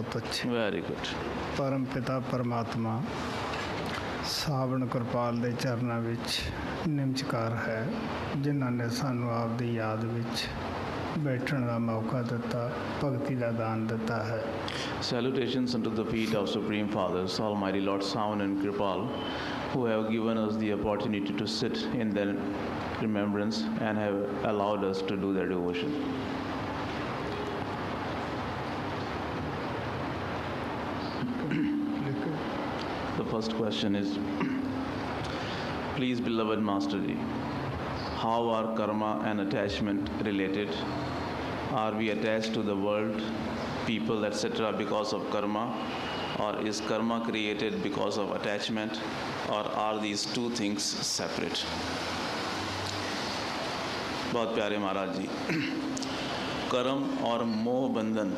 बहुत अच्छे। Very good. परम पिता परमात्मा सावण कृपाल दे चरनां विच निमचकार है, जिन्हां ने सानू आप दी याद विच बैठण दा मौका दिता, भगती दा दान दिता है। Salutations unto the feet of Supreme Fathers, Almighty Lord Savan and Kripal, who have given us the opportunity to sit in their remembrance and have allowed us to do their devotion. The first question is, please, beloved Master Ji, how are karma and attachment related? Are we attached to the world, people, etc. because of karma? Or is karma created because of attachment? Or are these two things separate? बहुत प्यारे महाराज जी, कर्म और मोह बंधन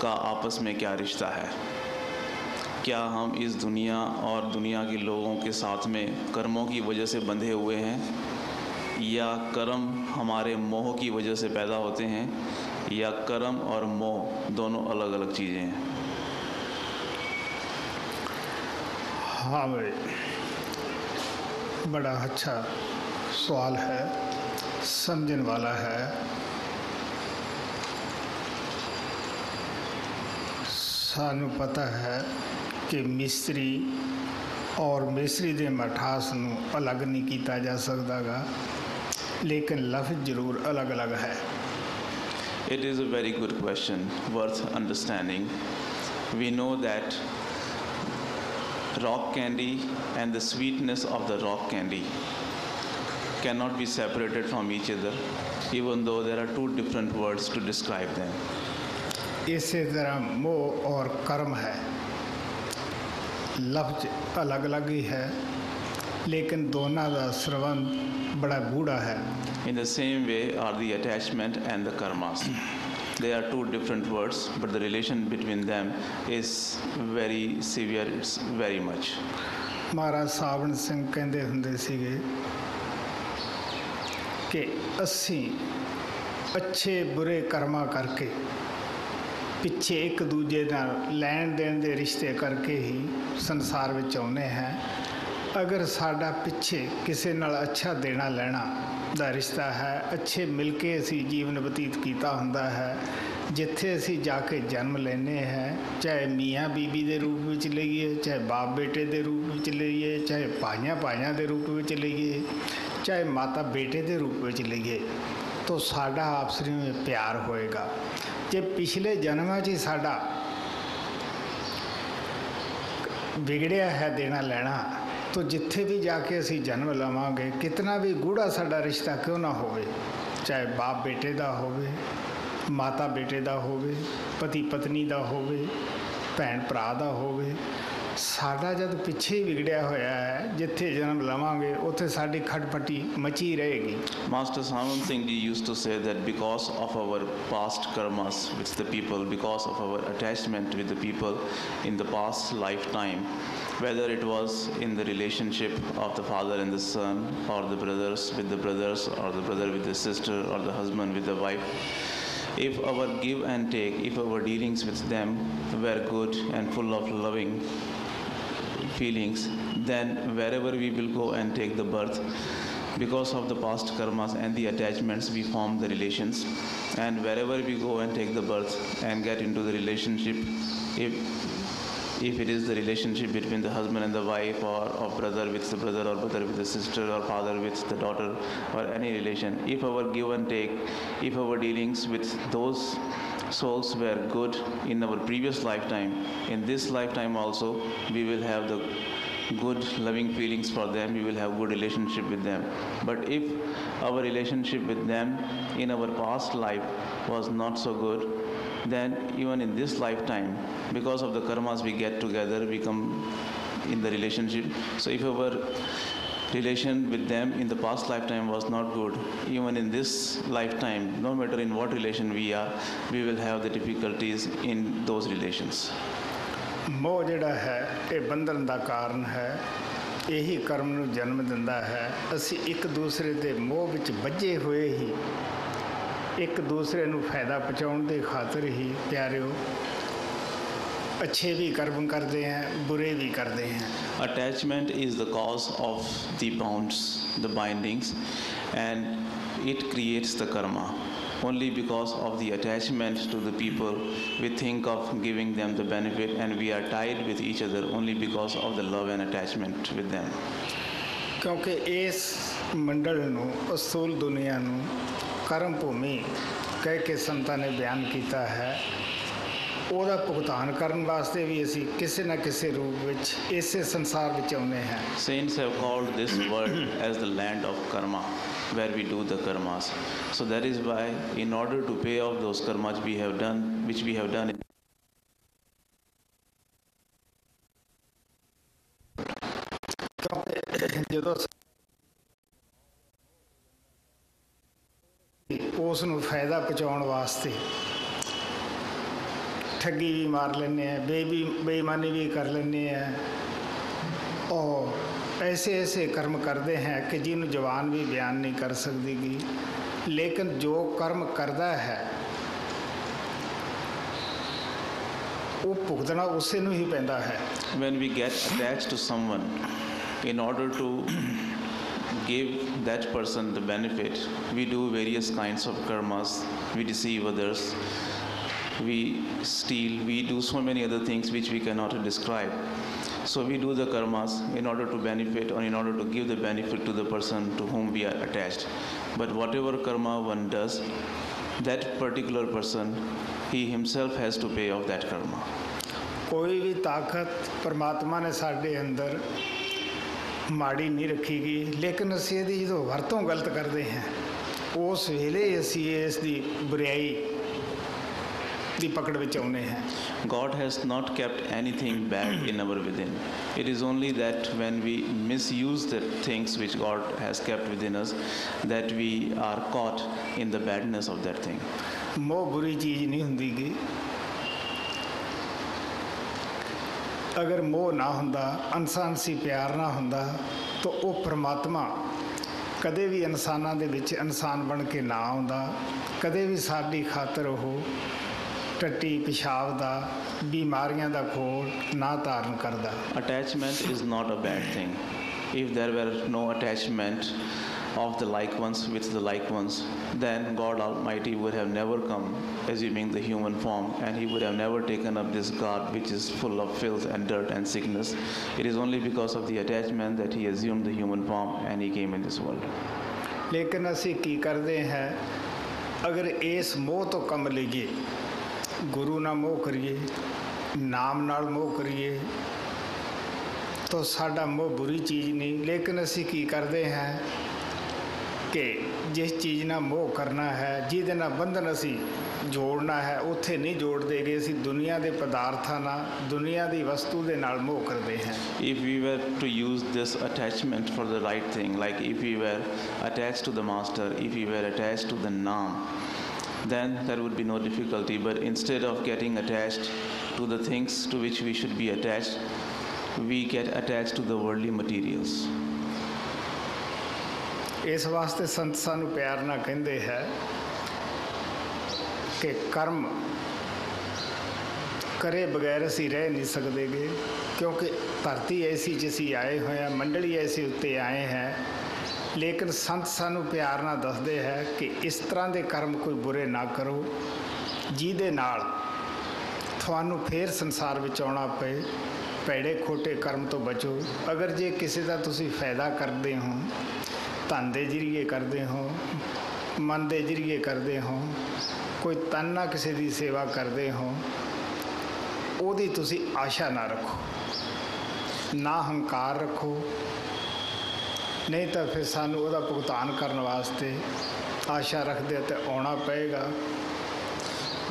का आपस में क्या रिश्ता है? क्या हम इस दुनिया और दुनिया के लोगों के साथ में कर्मों की वजह से बंधे हुए हैं, या कर्म हमारे मोह की वजह से पैदा होते हैं, या कर्म और मोह दोनों अलग अलग चीज़ें हैं? हाँ भाई, बड़ा अच्छा सवाल है, समझने वाला है। सानू पता है कि मिस्त्री और मिस्त्री दे मठास नू अलग नहीं किया जा सकता गा, लेकिन लफ्ज़ जरूर अलग अलग है। It is a very good question, worth understanding. We know that rock candy and the sweetness of the rock candy cannot be separated from each other, even though there are two different words to describe them. इसी तरह मोह और कर्म है, लफ्ज अलग अलग ही है, लेकिन दोनों का संबंध बड़ा गूढ़ा है। In the same way are the attachment and the karmas. They are two different words, but the relation between them is very severe, it's very much. महाराज सावण सिंह कहते हुंदे सीगे कि असी अच्छे बुरे कर्मा करके पिछे एक दूजे नाल लैन देन दे रिश्ते करके ही संसार विच आउंदे हैं। अगर साडा पिछे किसी नाल अच्छा देना लेना दा रिश्ता है, अच्छे मिल के असी जीवन बतीत कीता हुंदा है, जिथे असी जाके जन्म लेने हैं, चाहे मियाँ बीबी के रूप में लईए, चाहे बाप बेटे के रूप में लईए, चाहे भाइयां भाइयां के रूप में लईए, चाहे माता बेटे के रूप में लईए, तो साडा आपसी में प्यार होएगा। जे पिछले जन्मां 'च ही साडा बिगड़िया है देना लेना, तो जिथे भी जाके असी जन्म लवांगे, कितना भी गूढ़ा साडा रिश्ता क्यों ना होवे, चाहे बाप बेटे का होवे, माता बेटे का होवे, पति पत्नी का होवे, भैन भरा का होवे, साडा जद पिछे ही बिगड़िया होया है, जिथे जन्म लवांगे उत्थे साडी खटपटी मची रहेगी। Master Savan Singh Ji used to say that because of our past karmas with the people, because of our attachment with the people in the past lifetime, whether it was in the relationship of the father and the son, or the brothers with the brothers, or the brother with the sister, or the husband with the wife, if our give and take, if our dealings with them were good and full of loving feelings, then wherever we will go and take the birth, because of the past karmas and the attachments, we form the relations, and wherever we go and take the birth and get into the relationship, if it is the relationship between the husband and the wife, or of brother with the brother, or brother with the sister, or father with the daughter, or any relation, if our give and take, if our dealings with those souls were good in our previous lifetime, in this lifetime also we will have the good loving feelings for them, we will have good relationship with them. But if our relationship with them in our past life was not so good, then even in this lifetime, because of the karmas we get together, we come in the relationship. So if our relation with them in the past lifetime was not good, even in this lifetime, no matter in what relation we are, we will have the difficulties in those relations. मोह जिहड़ा है ये बंधन का कारण है, यही कर्म नूं जन्म दिंदा है। असी एक दूसरे के मोह विच बझे हुए ही एक दूसरे नूं फायदा पहुँचाउण दे खातिर ही प्यारिओ अच्छे भी कर्म करते हैं, बुरे भी करते हैं। Attachment is the cause of the bonds, the bindings, and it creates the karma. Only because of the attachment to the people, we think of giving them the benefit, and we are tied with each other only because of the love and attachment with them. ਕਿਉਂਕਿ ਇਸ ਮੰਡਲ ਨੂੰ, ਅਸੂਲ ਦੁਨੀਆ ਨੂੰ ਕਰਮ ਭੂਮੀ ਕਹਿ ਕੇ ਸੰਤਾਂ ਨੇ ਬਿਆਨ ਕੀਤਾ ਹੈ। ਉਹਦਾ ਭੁਗਤਾਨ ਕਰਨ ਵਾਸਤੇ ਵੀ ਅਸੀਂ ਕਿਸੇ ਨਾ ਕਿਸੇ ਰੂਪ ਵਿੱਚ ਇਸੇ ਸੰਸਾਰ ਵਿੱਚ ਆਉਂਦੇ ਹਾਂ। Saints have called this world as the land of karma, where we do the karmas. So that is why, in order to pay off those karmas which we have done. ਜਦੋਂ ਉਸ ਨੂੰ ਫਾਇਦਾ ਪਹੁੰਚਾਉਣ ਵਾਸਤੇ ਠੱਗੀ ਵੀ ਮਾਰ ਲੈਂਦੇ ਆ, ਬੇਈਮਾਨੀ ਵੀ ਕਰ ਲੈਂਦੇ ਆ, और ऐसे ऐसे कर्म करते हैं कि जिन्होंने जवान भी बयान नहीं कर सकती गी। लेकिन जो कर्म करता है वो भुगतना उसे ਨੂੰ ਹੀ ਪੈਂਦਾ ਹੈ। When we get attached to someone, in order to give that person the benefit, we do various kinds of karmas. We deceive others, we steal, we do so many other things which we cannot describe. So we do the karmas in order to benefit, or in order to give the benefit to the person to whom we are attached. But whatever karma one does, that particular person, he himself has to pay off that karma. ਕੋਈ ਵੀ ਤਾਕਤ ਪਰਮਾਤਮਾ ਨੇ ਸਾਡੇ ਅੰਦਰ ਮਾੜੀ ਨਹੀਂ ਰੱਖੀ ਗਈ, ਲੇਕਿਨ ਅਸੀਂ ਇਹਦੀ ਜਦੋਂ ਵਰਤੋਂ ਗਲਤ ਕਰਦੇ ਹਾਂ ਉਸ ਵੇਲੇ ਅਸੀਂ ਇਸ ਦੀ ਬੁਰਾਈ ਦੀ ਪਕੜ ਵਿੱਚ ਆਉਂਦੇ ਹਾਂ। God has not kept anything bad in our within. It is only that when we misuse the things which God has kept within us, that we are caught in the badness of that thing. ਮੋਹ ਬੁਰੀ ਚੀਜ਼ ਨਹੀਂ ਹੁੰਦੀ ਗੀ। ਅਗਰ ਮੋਹ ਨਾ ਹੁੰਦਾ, ਇਨਸਾਨਸੀ ਪਿਆਰ ਨਾ ਹੁੰਦਾ, ਤਾਂ ਉਹ ਪਰਮਾਤਮਾ ਕਦੇ ਵੀ ਇਨਸਾਨਾਂ ਦੇ ਵਿੱਚ ਇਨਸਾਨ ਬਣ ਕੇ ਨਾ ਆਉਂਦਾ, ਕਦੇ ਵੀ ਸਾਡੀ ਖਾਤਰ ਉਹ ਟੱਟੀ ਪਿਸ਼ਾਬ ਦਾ, ਬਿਮਾਰੀਆਂ ਦਾ ਖੋਲ ਨਾ ਧਾਰਨ ਕਰਦਾ। Attachment is not a bad thing. If there were no attachment of the like ones with the like ones, then God Almighty would have never come assuming the human form, and he would have never taken up this garb which is full of filth and dirt and sickness. It is only because of the attachment that he assumed the human form and he came in this world. ਲੇਕਿਨ ਅਸੀਂ ਕੀ ਕਰਦੇ ਹਾਂ, ਅਗਰ ਇਸ ਮੋਹ ਤੋਂ ਕੰਮ ਲਈਏ, ਗੁਰੂ ਨਾਲ ਮੋਹ ਕਰੀਏ, ਨਾਮ ਨਾਲ ਮੋਹ ਕਰੀਏ, ਤਾਂ ਸਾਡਾ ਮੋਹ ਬੁਰੀ ਚੀਜ਼ ਨਹੀਂ। ਲੇਕਿਨ ਅਸੀਂ ਕੀ ਕਰਦੇ ਹਾਂ ਕਿ ਜਿਸ ਚੀਜ਼ ਨਾਲ ਮੋਹ ਕਰਨਾ ਹੈ, ਜਿਹਦੇ ਨਾਲ ਬੰਧਨ ਅਸੀਂ ਜੋੜਨਾ ਹੈ, ਉੱਥੇ ਨਹੀਂ ਜੋੜਦੇ ਗਏ, ਅਸੀਂ ਦੁਨੀਆ ਦੇ ਪਦਾਰਥਾਂ ਨਾਲ, ਦੁਨੀਆ ਦੀ ਵਸਤੂ ਦੇ ਨਾਲ ਮੋਹ ਕਰਦੇ ਹਾਂ। If we were to use this attachment for the right thing, like if we were attached to the master, if we were attached to the naam, then there would be no difficulty. But instead of getting attached to the things to which we should be attached, we get attached to the worldly materials. ਇਸ ਵਾਸਤੇ ਸੰਤ ਸਾਨੂੰ ਪਿਆਰ ਨਾਲ ਕਹਿੰਦੇ ਹੈ ਕਿ ਕਰਮ ਕਰੇ ਬਗੈਰ ਅਸੀਂ ਰਹਿ ਨਹੀਂ ਸਕਦੇ ਗੇ, ਕਿਉਂਕਿ ਧਰਤੀ ਐਸੀ ਜਿ ਅਸੀਂ ਆਏ ਹੋਏ ਹਾਂ, ਮੰਡਲੀ ਐਸੀ ਉੱਤੇ ਆਏ ਹੈ। ਲੇਕਿਨ ਸੰਤ ਸਾਨੂੰ ਪਿਆਰ ਨਾਲ ਦੱਸਦੇ ਹੈ ਕਿ ਇਸ ਤਰ੍ਹਾਂ ਦੇ ਕਰਮ ਕੋਈ ਬੁਰੇ ਨਾ ਕਰੋ ਜਿਹਦੇ ਨਾਲ ਤੁਹਾਨੂੰ ਫੇਰ ਸੰਸਾਰ ਵਿੱਚ ਆਉਣਾ ਪਏ। ਭੈੜੇ ਖੋਟੇ ਕਰਮ ਤੋਂ ਬਚੋ। ਅਗਰ ਜੇ ਕਿਸੇ ਦਾ ਤੁਸੀਂ ਫਾਇਦਾ ਕਰਦੇ ਹੋ, ਧਨ ਦੇ ਜ਼ਰੀਏ ਕਰਦੇ ਹੋ, ਮਨ ਦੇ ਜ਼ਰੀਏ ਕਰਦੇ ਹੋ, ਕੋਈ ਤਨ ਨਾਲ ਕਿਸੇ ਦੀ ਸੇਵਾ ਕਰਦੇ ਹੋ, ਉਹਦੀ ਤੁਸੀਂ ਆਸ਼ਾ ਨਾ ਰੱਖੋ, ਨਾ ਹੰਕਾਰ ਰੱਖੋ, ਨਹੀਂ ਤਾਂ ਫਿਰ ਸਾਨੂੰ ਉਹਦਾ ਭੁਗਤਾਨ ਕਰਨ ਵਾਸਤੇ ਆਸ਼ਾ ਰੱਖਦੇ ਤੇ ਆਉਣਾ ਪਏਗਾ।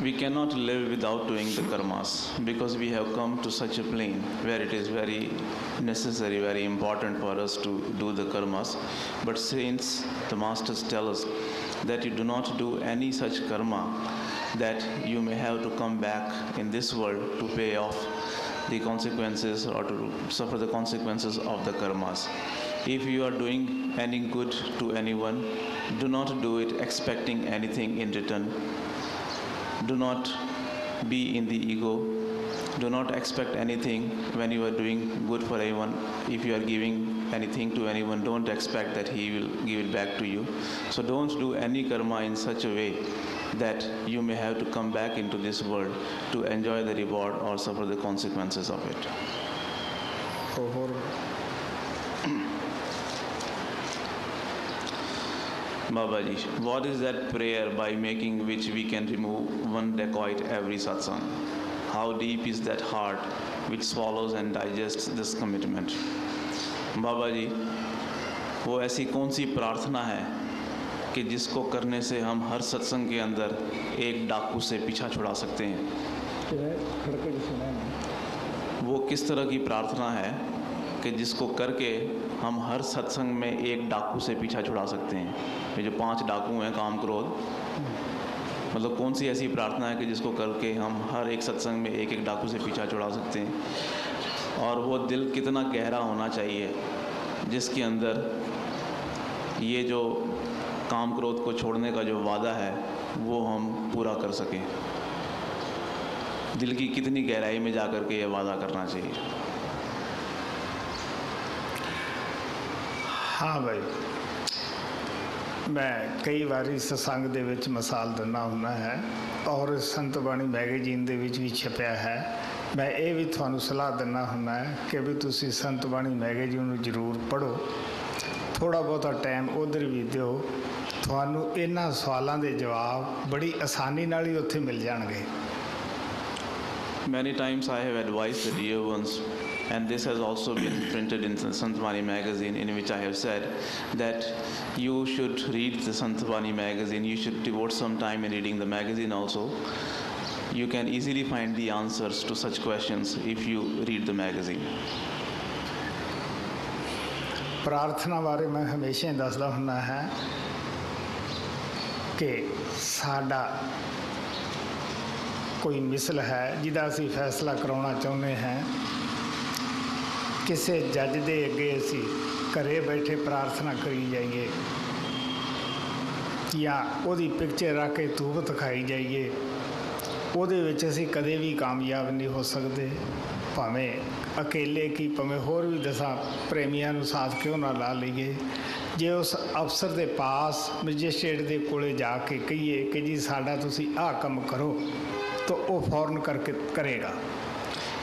We cannot live without doing the karmas, because we have come to such a plane where it is very necessary, very important for us to do the karmas. But since the masters tell us that you do not do any such karma, that you may have to come back in this world to pay off the consequences or to suffer the consequences of the karmas. If you are doing any good to anyone, do not do it expecting anything in return. Do not be in the ego. Do not expect anything when you are doing good for anyone. If you are giving anything to anyone, don't expect that he will give it back to you. So don't do any karma in such a way that you may have to come back into this world to enjoy the reward or suffer the consequences of it. Babaji, what is that prayer by making which we can remove one dacoit every satsang? How deep is that heart which swallows and digests this commitment? Babaji, वो ऐसी कौन सी प्रार्थना है कि जिसको करने से हम हर सत्संग के अंदर एक डाकू से पीछा छुड़ा सकते हैं? वो किस तरह की प्रार्थना है कि जिसको करके हम हर सत्संग में एक डाकू से पीछा छुड़ा सकते हैं? ये जो 5 डाकू हैं काम क्रोध, मतलब कौन सी ऐसी प्रार्थना है कि जिसको करके हम हर एक सत्संग में एक एक डाकू से पीछा छुड़ा सकते हैं? और वो दिल कितना गहरा होना चाहिए जिसके अंदर ये जो काम क्रोध को छोड़ने का जो वादा है वो हम पूरा कर सकें? दिल की कितनी गहराई में जाकर के ये वादा करना चाहिए? हाँ भाई, मैं कई बारी सत्संग ਦੇ ਵਿੱਚ ਮਿਸਾਲ ਦਿੰਦਾ ਹੁੰਦਾ ਹੈ ਔਰ ਸੰਤ ਬਾਣੀ ਮੈਗਜ਼ੀਨ ਦੇ ਵਿੱਚ ਵੀ ਛਪਿਆ ਹੈ। ਮੈਂ ਇਹ ਵੀ ਤੁਹਾਨੂੰ ਸਲਾਹ ਦਿੰਦਾ ਹੁੰਦਾ ਹੈ ਕਿ ਵੀ ਤੁਸੀਂ ਸੰਤ ਬਾਣੀ ਮੈਗਜ਼ੀਨ ਨੂੰ ਜ਼ਰੂਰ ਪੜ੍ਹੋ, ਥੋੜ੍ਹਾ ਬਹੁਤਾ ਟਾਈਮ ਉਧਰ ਵੀ ਦਿਓ, ਤੁਹਾਨੂੰ ਇਹਨਾਂ ਸਵਾਲਾਂ ਦੇ ਜਵਾਬ ਬੜੀ ਆਸਾਨੀ ਨਾਲ ਹੀ ਉੱਥੇ ਮਿਲ ਜਾਣਗੇ। Many times I have advised the dear ones, and this has also been printed in the Santvani magazine, in which I have said that you should read the Santvani magazine, you should devote some time in reading the magazine also. You can easily find the answers to such questions if you read the magazine. ਪ੍ਰਾਰਥਨਾ ਬਾਰੇ ਮੈਂ ਹਮੇਸ਼ਾ ਹੀ ਦੱਸਦਾ ਹੁੰਦਾ ਹੈ ਕਿ ਸਾਡਾ ਕੋਈ ਮਿਸਲ ਹੈ ਜਿਹਦਾ ਅਸੀਂ ਫੈਸਲਾ ਕਰਾਉਣਾ ਚਾਹੁੰਦੇ ਹਾਂ। ਕਿਸੇ ਜੱਜ ਦੇ ਅੱਗੇ ਅਸੀਂ ਘਰੇ ਬੈਠੇ ਪ੍ਰਾਰਥਨਾ ਕਰੀ ਜਾਈਏ ਜਾਂ ਉਹਦੀ ਪਿਕਚਰ ਰੱਖ ਕੇ ਧੂਪ ਦਿਖਾਈ ਜਾਈਏ, ਉਹਦੇ ਵਿੱਚ ਅਸੀਂ ਕਦੇ ਵੀ ਕਾਮਯਾਬ ਨਹੀਂ ਹੋ ਸਕਦੇ। ਭਾਵੇਂ ਅਕੇਲੇ ਕੀ ਭਾਵੇਂ ਹੋਰ ਵੀ 10 ਪ੍ਰੇਮੀਆਂ ਨੂੰ ਸਾਥ ਕਿਉਂ ਨਾ ਲਾ ਲਈਏ, ਜੇ ਉਸ ਅਫਸਰ ਦੇ ਪਾਸ ਮੈਜਿਸਟਰੇਟ ਦੇ ਕੋਲੇ ਜਾ ਕੇ ਕਹੀਏ ਕਿ ਜੀ ਸਾਡਾ ਤੁਸੀਂ ਆਹ ਕੰਮ ਕਰੋ, ਤਾਂ ਉਹ ਫੌਰਨ ਕਰਕੇ ਕਰੇਗਾ।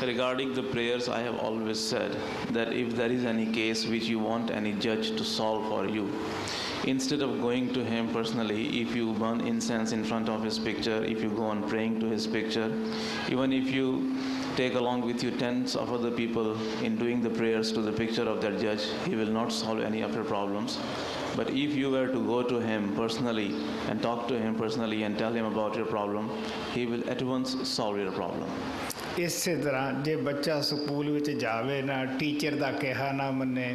Regarding the prayers, I have always said that if there is any case which you want any judge to solve for you, instead of going to him personally, if you burn incense in front of his picture, if you go on praying to his picture, even if you take along with you tens of other people in doing the prayers to the picture of that judge, he will not solve any of your problems. But if you were to go to him personally and talk to him personally and tell him about your problem, he will at once solve your problem. ਇਸੇ ਤਰ੍ਹਾਂ ਜੇ ਬੱਚਾ school ਵਿੱਚ ਜਾਵੇ ਨਾ, teacher ਦਾ ਕਿਹਾ ਨਾ ਮੰਨੇ,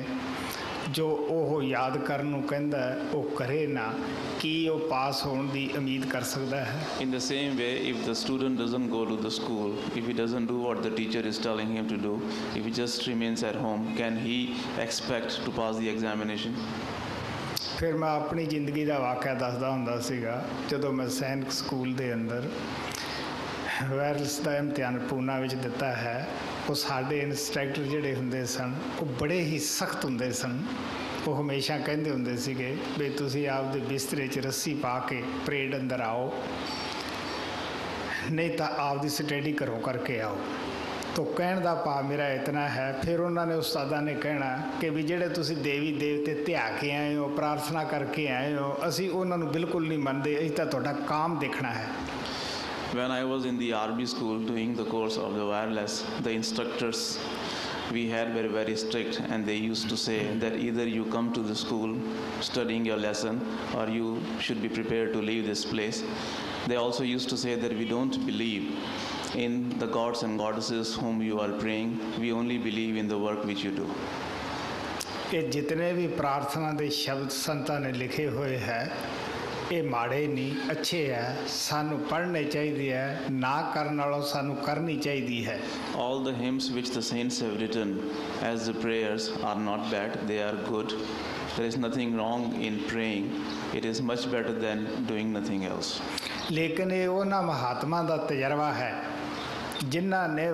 ਜੋ ਉਹ ਯਾਦ ਕਰਨ ਨੂੰ ਕਹਿੰਦਾ ਉਹ ਕਰੇ ਨਾ, ਕੀ ਉਹ ਪਾਸ ਹੋਣ ਦੀ ਉਮੀਦ ਕਰ ਸਕਦਾ ਹੈ? In the same way, if the student doesn't go to the school, if he doesn't do what the teacher is telling him to do, if he just remains at home, can he expect to pass the examination? ਫਿਰ ਮੈਂ ਆਪਣੀ ਜ਼ਿੰਦਗੀ ਦਾ ਵਾਕਿਆ ਦੱਸਦਾ ਹੁੰਦਾ ਸੀਗਾ। ਜਦੋਂ ਮੈਂ ਸੈਨਿਕ ਸਕੂਲ ਦੇ ਅੰਦਰ ਵਾਇਰਲੈਸ ਦਾ ਇਮਤਿਹਾਨ ਪੂਨਾ ਵਿੱਚ ਦਿੱਤਾ ਹੈ, ਉਹ ਸਾਡੇ ਇੰਸਟ੍ਰਕਟਰ ਜਿਹੜੇ ਹੁੰਦੇ ਸਨ ਉਹ ਬੜੇ ਹੀ ਸਖਤ ਹੁੰਦੇ ਸਨ। ਉਹ ਹਮੇਸ਼ਾ ਕਹਿੰਦੇ ਹੁੰਦੇ ਸੀਗੇ ਵੀ ਤੁਸੀਂ ਆਪਦੇ ਬਿਸਤਰੇ 'ਚ ਰੱਸੀ ਪਾ ਕੇ ਪਰੇਡ ਅੰਦਰ ਆਓ, ਨਹੀਂ ਤਾਂ ਆਪਦੀ ਸਟੱਡੀ ਘਰੋਂ ਕਰਕੇ ਆਓ। ਤਾਂ ਕਹਿਣ ਦਾ ਭਾਵ ਮੇਰਾ ਇਤਨਾ ਹੈ, ਫਿਰ ਉਹਨਾਂ ਨੇ ਉਸਤਾਦਾਂ ਨੇ ਕਹਿਣਾ ਕਿ ਵੀ ਜਿਹੜੇ ਤੁਸੀਂ ਦੇਵੀ ਦੇਵਤੇ ਧਿਆ ਕੇ ਆਏ ਹੋ, ਪ੍ਰਾਰਥਨਾ ਕਰਕੇ ਆਏ ਹੋ, ਅਸੀਂ ਉਹਨਾਂ ਨੂੰ ਬਿਲਕੁਲ ਨਹੀਂ ਮੰਨਦੇ, ਅਸੀਂ ਤਾਂ ਤੁਹਾਡਾ ਕੰਮ ਦੇਖਣਾ ਹੈ। When I was in the army school doing the course of the wireless, the instructors we had were very strict, and they used to say that either you come to the school studying your lesson or you should be prepared to leave this place. They also used to say that we don't believe in the gods and goddesses whom you are praying, we only believe in the work which you do. ਇਹ ਜਿਤਨੇ ਵੀ ਪ੍ਰਾਰਥਨਾ ਦੇ ਸ਼ਬਦ ਸੰਤਾਂ ਨੇ ਲਿਖੇ ਹੋਏ ਹੈ ਇਹ ਮਾੜੇ ਨਹੀਂ, ਅੱਛੇ ਹੈ, ਸਾਨੂੰ ਪੜ੍ਹਨੇ ਚਾਹੀਦੇ ਹੈ, ਨਾ ਕਰਨ ਨਾਲੋਂ ਸਾਨੂੰ ਕਰਨੀ ਚਾਹੀਦੀ ਹੈ। All the hymns which the saints have written as the prayers are not bad, they are good. There is nothing wrong in praying. It is much better than doing nothing else. ਲੇਕਿਨ ਇਹ ਉਹਨਾਂ ਮਹਾਤਮਾ ਦਾ ਤਜਰਬਾ ਹੈ ਜਿਨ੍ਹਾਂ ਨੇ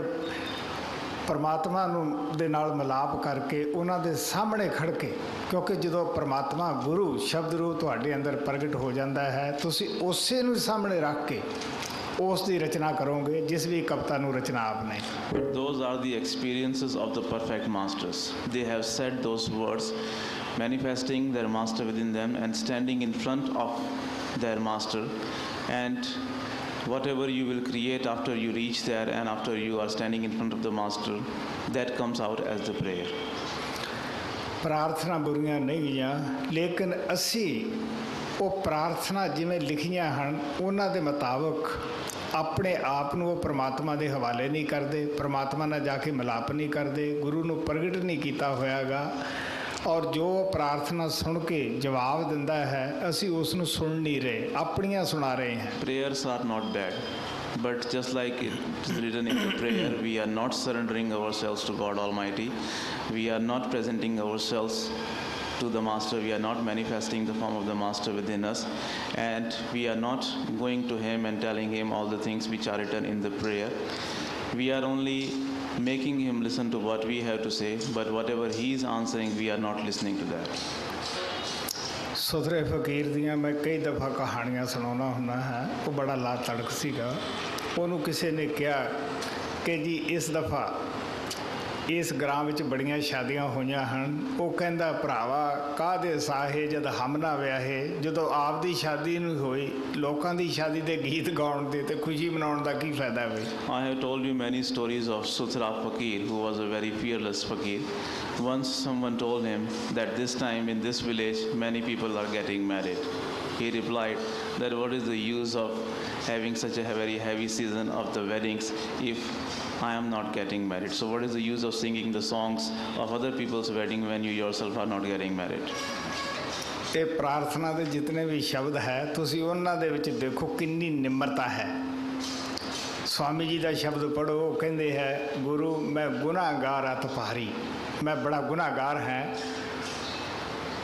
ਪਰਮਾਤਮਾ ਨੂੰ ਦੇ ਨਾਲ ਮਿਲਾਪ ਕਰਕੇ ਉਹਨਾਂ ਦੇ ਸਾਹਮਣੇ ਖੜ੍ਹ ਕੇ, ਕਿਉਂਕਿ ਜਦੋਂ ਪਰਮਾਤਮਾ ਗੁਰੂ ਸ਼ਬਦ ਰੂਪ ਤੁਹਾਡੇ ਅੰਦਰ ਪ੍ਰਗਟ ਹੋ ਜਾਂਦਾ ਹੈ, ਤੁਸੀਂ ਉਸੇ ਨੂੰ ਸਾਹਮਣੇ ਰੱਖ ਕੇ ਉਸ ਦੀ ਰਚਨਾ ਕਰੋਗੇ ਜਿਸ ਵੀ ਕਵਿਤਾ ਨੂੰ ਰਚਨਾ ਆਪਨੇ। Those are the experiences of the perfect masters. They have said those words, manifesting their master within them and standing in front of their master, and whatever you will create after you reach there and after you are standing in front of the master, that comes out as the prayer. ਪ੍ਰਾਰਥਨਾ ਬੁਰੀਆਂ ਨਹੀਂ ਗਈਆਂ, ਲੇਕਿਨ ਅਸੀਂ ਉਹ ਪ੍ਰਾਰਥਨਾ ਜਿਵੇਂ ਲਿਖੀਆਂ ਹਨ ਉਹਨਾਂ ਦੇ ਮੁਤਾਬਕ ਆਪਣੇ ਆਪ ਨੂੰ ਉਹ ਪਰਮਾਤਮਾ ਦੇ ਹਵਾਲੇ ਨਹੀਂ ਕਰਦੇ, ਪਰਮਾਤਮਾ ਨਾਲ ਜਾ ਕੇ ਮਿਲਾਪ ਨਹੀਂ ਕਰਦੇ, ਗੁਰੂ ਨੂੰ ਪ੍ਰਗਟ ਨਹੀਂ ਕੀਤਾ ਹੋਇਆਗਾ, ਔਰ ਜੋ ਪ੍ਰਾਰਥਨਾ ਸੁਣ ਕੇ ਜਵਾਬ ਦਿੰਦਾ ਹੈ ਅਸੀਂ ਉਸ ਨੂੰ ਸੁਣ ਨਹੀਂ ਰਹੇ, ਆਪਣੀਆਂ ਸੁਣਾ ਰਹੇ ਹਾਂ। Prayers are not bad, but just like it is written in the prayer, we are not surrendering ourselves to God Almighty. We are not presenting ourselves to the Master. We are not manifesting the form of the Master within us, and we are not going to Him and telling Him all the things which are written in the prayer. We are only making Him listen to what we have to say, but whatever He is answering, we are not listening to that. ਸੁਥਰੇ ਫਕੀਰ ਦੀਆਂ ਮੈਂ ਕਈ ਦਫਾ ਕਹਾਣੀਆਂ ਸੁਣਾਉਣਾ ਹੁੰਦਾ ਹੈ। ਉਹ ਬੜਾ ਲਾ ਤੜਕ ਸੀਗਾ। ਉਹਨੂੰ ਕਿਸੇ ਨੇ ਕਿਹਾ ਕਿ ਜੀ ਇਸ ਦਫਾ ਇਸ ਗ੍ਰਾਮ ਵਿੱਚ ਬੜੀਆਂ ਸ਼ਾਦੀਆਂ ਹੋਈਆਂ ਹਨ। ਉਹ ਕਹਿੰਦਾ ਭਰਾਵਾ ਕਾਹਦੇ ਸਾਹੇ ਜਦ ਹਮ ਨਾ ਵਿਆਹੇ, ਜਦੋਂ ਆਪਦੀ ਸ਼ਾਦੀ ਨਹੀਂ ਹੋਈ ਲੋਕਾਂ ਦੀ ਸ਼ਾਦੀ ਦੇ ਗੀਤ ਗਾਉਣ ਦੇ ਤੇ ਖੁਸ਼ੀ ਮਨਾਉਣ ਦਾ ਕੀ ਫਾਇਦਾ ਵੇ। I have told you many stories of Sutra Fakir, who was a very fearless fakir. Once someone told him that this time in this village many people are getting married. He replied that what is the use of having such a very heavy season of the weddings if I am not getting married? So what is the use of singing the songs of other people's wedding when you yourself are not getting married? ਇਹ ਪ੍ਰਾਰਥਨਾ ਦੇ ਜਿਤਨੇ ਵੀ ਸ਼ਬਦ ਹੈ ਤੁਸੀਂ ਉਹਨਾਂ ਦੇ ਵਿੱਚ ਦੇਖੋ ਕਿੰਨੀ ਨਿਮਰਤਾ ਹੈ। ਸਵਾਮੀ ਜੀ ਦਾ ਸ਼ਬਦ ਪੜ੍ਹੋ, ਉਹ ਕਹਿੰਦੇ ਹੈ ਗੁਰੂ ਮੈਂ ਗੁਨਾਹਗਾਰ ਅਤ ਭਾਰੀ, ਮੈਂ ਬੜਾ ਗੁਨਾਹਗਾਰ ਹੈ।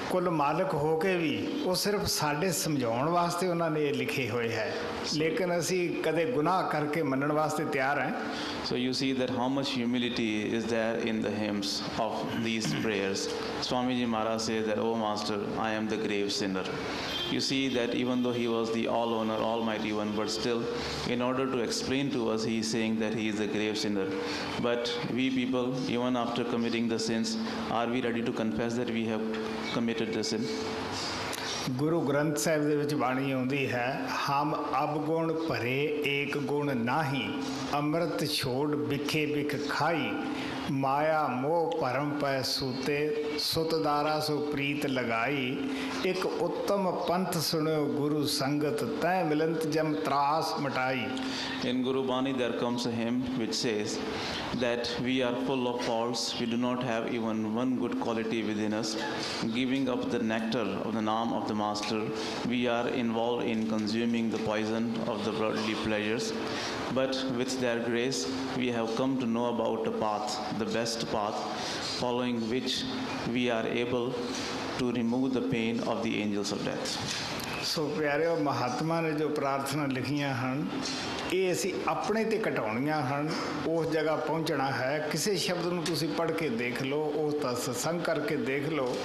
ਕੁੱਲ ਮਾਲਕ ਹੋ ਕੇ ਵੀ ਉਹ ਸਿਰਫ ਸਾਡੇ ਸਮਝਾਉਣ ਵਾਸਤੇ ਉਹਨਾਂ ਨੇ ਇਹ ਲਿਖੇ ਹੋਏ ਹੈ, ਲੇਕਿਨ ਅਸੀਂ ਕਦੇ ਗੁਨਾਹ ਕਰਕੇ ਮੰਨਣ ਵਾਸਤੇ ਤਿਆਰ ਹਾਂ। So you see that how much humility is there in the hymns of these prayers. Swamiji Maharaj says that, "Oh Master, I am the grave sinner." You see that even though he was the all-owner, almighty one, but still in order to explain to us, he is saying that he is a grave sinner. But we people, even after committing the sins, are we ready to confess that we have committed the sin? Guru Granth Sahib ਦੇ ਵਿੱਚ ਬਾਣੀ ਆਉਂਦੀ ਹੈ ਹਮ ਅਬ ਗੁਣ ਭਰੇ ਏਕ ਗੁਣ ਨਾਹੀ, ਅੰਮ੍ਰਿਤ ਛੋੜ ਬਿਖੇ ਬਿਖ ਖਾਈ, ਮਾਇਆ ਮੋਹ ਭਰਮ ਪੈ ਸੂਤੇ, ਸੁਤਦਾਰਾ ਸੋ ਪ੍ਰੀਤ ਲਗਾਈ, ਇੱਕ ਉੱਤਮ ਪੰਥ ਸੁਣਿਓ ਗੁਰੂ ਸੰਗਤ, ਤੈ ਮਿਲੰਤ ਜਮ ਤਰਾਸ ਮਟਾਈ। In Guru Bani there comes a hymn which says that we are full of faults, we do not have even one good quality within us. Giving up the nectar of the Naam of the Master, we are involved in consuming the poison of the worldly pleasures. But with their grace, we have come to know about a path, the best path, following which we are able to remove the pain of the angels of death. ਸੋ ਪਿਆਰਿਓ, ਮਹਾਤਮਾ ਨੇ ਜੋ ਪ੍ਰਾਰਥਨਾ ਲਿਖੀਆਂ ਹਨ ਇਹ ਅਸੀਂ ਆਪਣੇ 'ਤੇ ਘਟਾਉਣੀਆਂ ਹਨ। ਉਸ ਜਗ੍ਹਾ ਪਹੁੰਚਣਾ ਹੈ। ਕਿਸੇ ਸ਼ਬਦ ਨੂੰ ਤੁਸੀਂ ਪੜ੍ਹ ਕੇ ਦੇਖ ਲਓ, ਉਸ ਦਾ ਸਤਸੰਗ ਕਰਕੇ ਦੇਖ ਲਓ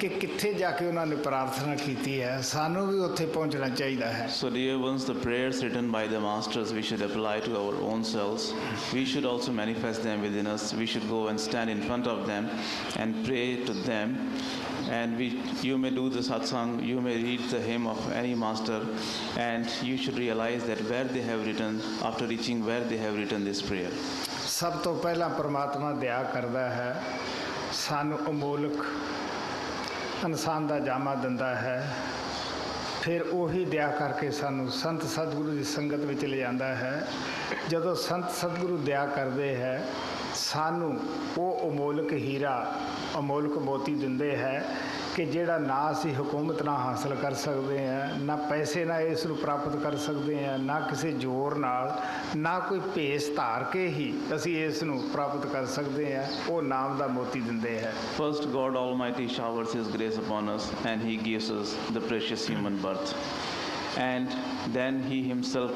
ਕਿ ਕਿੱਥੇ ਜਾ ਕੇ ਉਹਨਾਂ ਨੇ ਪ੍ਰਾਰਥਨਾ ਕੀਤੀ ਹੈ। ਸਾਨੂੰ ਵੀ ਉੱਥੇ ਪਹੁੰਚਣਾ ਚਾਹੀਦਾ ਹੈ। So dear ones, the prayers written by the masters we should apply to our own selves. We should also manifest them within us. We should go and stand in front of them and pray to them. And you may do the satsang, you may read the hymn of any master, and you should realize that where they have written, after reaching where they have written this prayer. ਸਭ ਤੋਂ ਪਹਿਲਾਂ ਪਰਮਾਤਮਾ ਦਇਆ ਕਰਦਾ ਹੈ, ਸਾਨੂੰ ਅਮੋਲਕ ਇਨਸਾਨ ਦਾ ਜਾਮਾ ਦਿੰਦਾ ਹੈ, ਫਿਰ ਉਹੀ ਦਇਆ ਕਰਕੇ ਸਾਨੂੰ ਸੰਤ ਸਤਿਗੁਰੂ ਦੀ ਸੰਗਤ ਵਿੱਚ ਲਿਜਾਂਦਾ ਹੈ। ਜਦੋਂ ਸੰਤ ਸਤਿਗੁਰੂ ਦਇਆ ਕਰਦੇ ਹੈ ਸਾਨੂੰ ਉਹ ਅਮੋਲਕ ਹੀਰਾ ਅਮੋਲਕ ਮੋਤੀ ਦਿੰਦੇ ਹੈ ਕਿ ਜਿਹੜਾ ਨਾ ਅਸੀਂ ਹਕੂਮਤ ਨਾਲ ਹਾਸਲ ਕਰ ਸਕਦੇ ਹਾਂ, ਨਾ ਪੈਸੇ ਨਾਲ ਇਸ ਨੂੰ ਪ੍ਰਾਪਤ ਕਰ ਸਕਦੇ ਹਾਂ, ਨਾ ਕਿਸੇ ਜ਼ੋਰ ਨਾਲ, ਨਾ ਕੋਈ ਭੇਸ ਧਾਰ ਕੇ ਹੀ ਅਸੀਂ ਇਸ ਨੂੰ ਪ੍ਰਾਪਤ ਕਰ ਸਕਦੇ ਹਾਂ। ਉਹ ਨਾਮ ਦਾ ਮੋਤੀ ਦਿੰਦੇ ਹੈ। First, God Almighty showers His grace upon us and He gives us the precious human birth. And then He Himself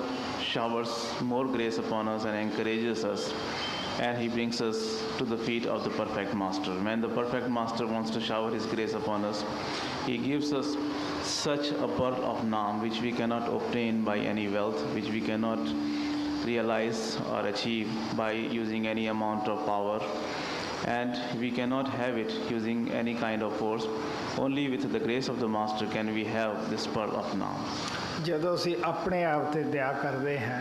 showers more grace upon us and encourages us, and he brings us to the feet of the perfect master. When the perfect master wants to shower his grace upon us, he gives us such a pearl of Naam which we cannot obtain by any wealth, which we cannot realize or achieve by using any amount of power, and we cannot have it using any kind of force. Only with the grace of the master can we have this pearl of Naam. ਜਦੋਂ ਅਸੀਂ ਆਪਣੇ ਆਪ ਤੇ ਦਇਆ ਕਰਦੇ ਹਾਂ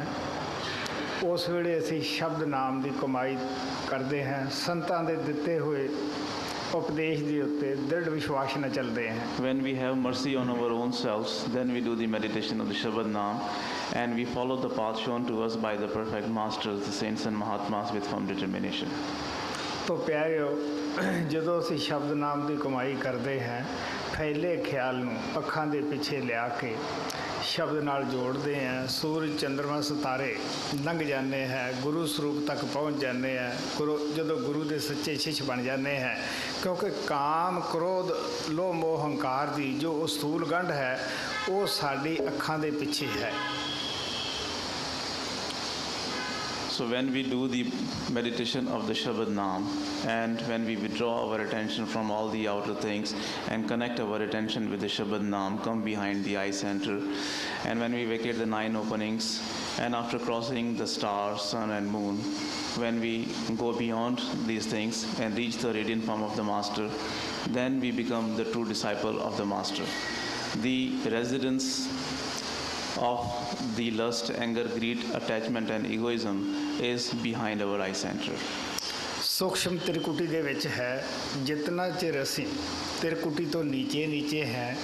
ਉਸ ਵੇਲੇ ਅਸੀਂ ਸ਼ਬਦ ਨਾਮ ਦੀ ਕਮਾਈ ਕਰਦੇ ਹਾਂ, ਸੰਤਾਂ ਦੇ ਦਿੱਤੇ ਹੋਏ ਉਪਦੇਸ਼ ਦੇ ਉੱਤੇ ਦ੍ਰਿੜ ਵਿਸ਼ਵਾਸ ਨਾਲ ਚੱਲਦੇ ਹਾਂ। When we have mercy on our own selves, then we do the meditation of the Shabad Naam, and we follow the path shown to us by the perfect masters, the saints and Mahatmas, with firm determination. ਤੋ ਪਿਆਰਿਓ, ਜਦੋਂ ਅਸੀਂ ਸ਼ਬਦ ਨਾਮ ਦੀ ਕਮਾਈ ਕਰਦੇ ਹਾਂ, ਫੈਲੇ ਖਿਆਲ ਨੂੰ ਅੱਖਾਂ ਦੇ ਪਿੱਛੇ ਲਿਆ ਕੇ ਸ਼ਬਦ ਨਾਲ ਜੋੜਦੇ ਹਾਂ, ਸੂਰਜ ਚੰਦਰਮਾ ਸਿਤਾਰੇ ਲੰਘ ਜਾਂਦੇ ਹੈ, ਗੁਰੂ ਸਰੂਪ ਤੱਕ ਪਹੁੰਚ ਜਾਂਦੇ ਹੈ, ਜਦੋਂ ਗੁਰੂ ਦੇ ਸੱਚੇ ਸ਼ਿਸ਼ ਬਣ ਜਾਂਦੇ ਹੈ। ਕਿਉਂਕਿ ਕਾਮ ਕ੍ਰੋਧ ਲੋਭ ਮੋਹ ਹੰਕਾਰ ਦੀ ਜੋ ਅਸਤੂਲ ਗੰਢ ਹੈ ਉਹ ਸਾਡੀ ਅੱਖਾਂ ਦੇ ਪਿੱਛੇ ਹੈ। So when we do the meditation of the Shabad Naam, and when we withdraw our attention from all the outer things and connect our attention with the Shabad Naam, come behind the eye center, and when we vacate the 9 openings, and after crossing the stars, sun and moon, when we go beyond these things and reach the radiant form of the master, then we become the true disciple of the master. The residence of the lust, anger, greed, attachment and egoism is behind our eye center. ਸੂਖਸ਼ਮ ਤ੍ਰਿਕੁਟੀ ਦੇ ਵਿੱਚ ਹੈ। ਜਿਤਨਾ ਚਿਰ ਅਸੀਂ ਤ੍ਰਿਕੁਟੀ ਤੋਂ ਨੀਚੇ ਹੈ,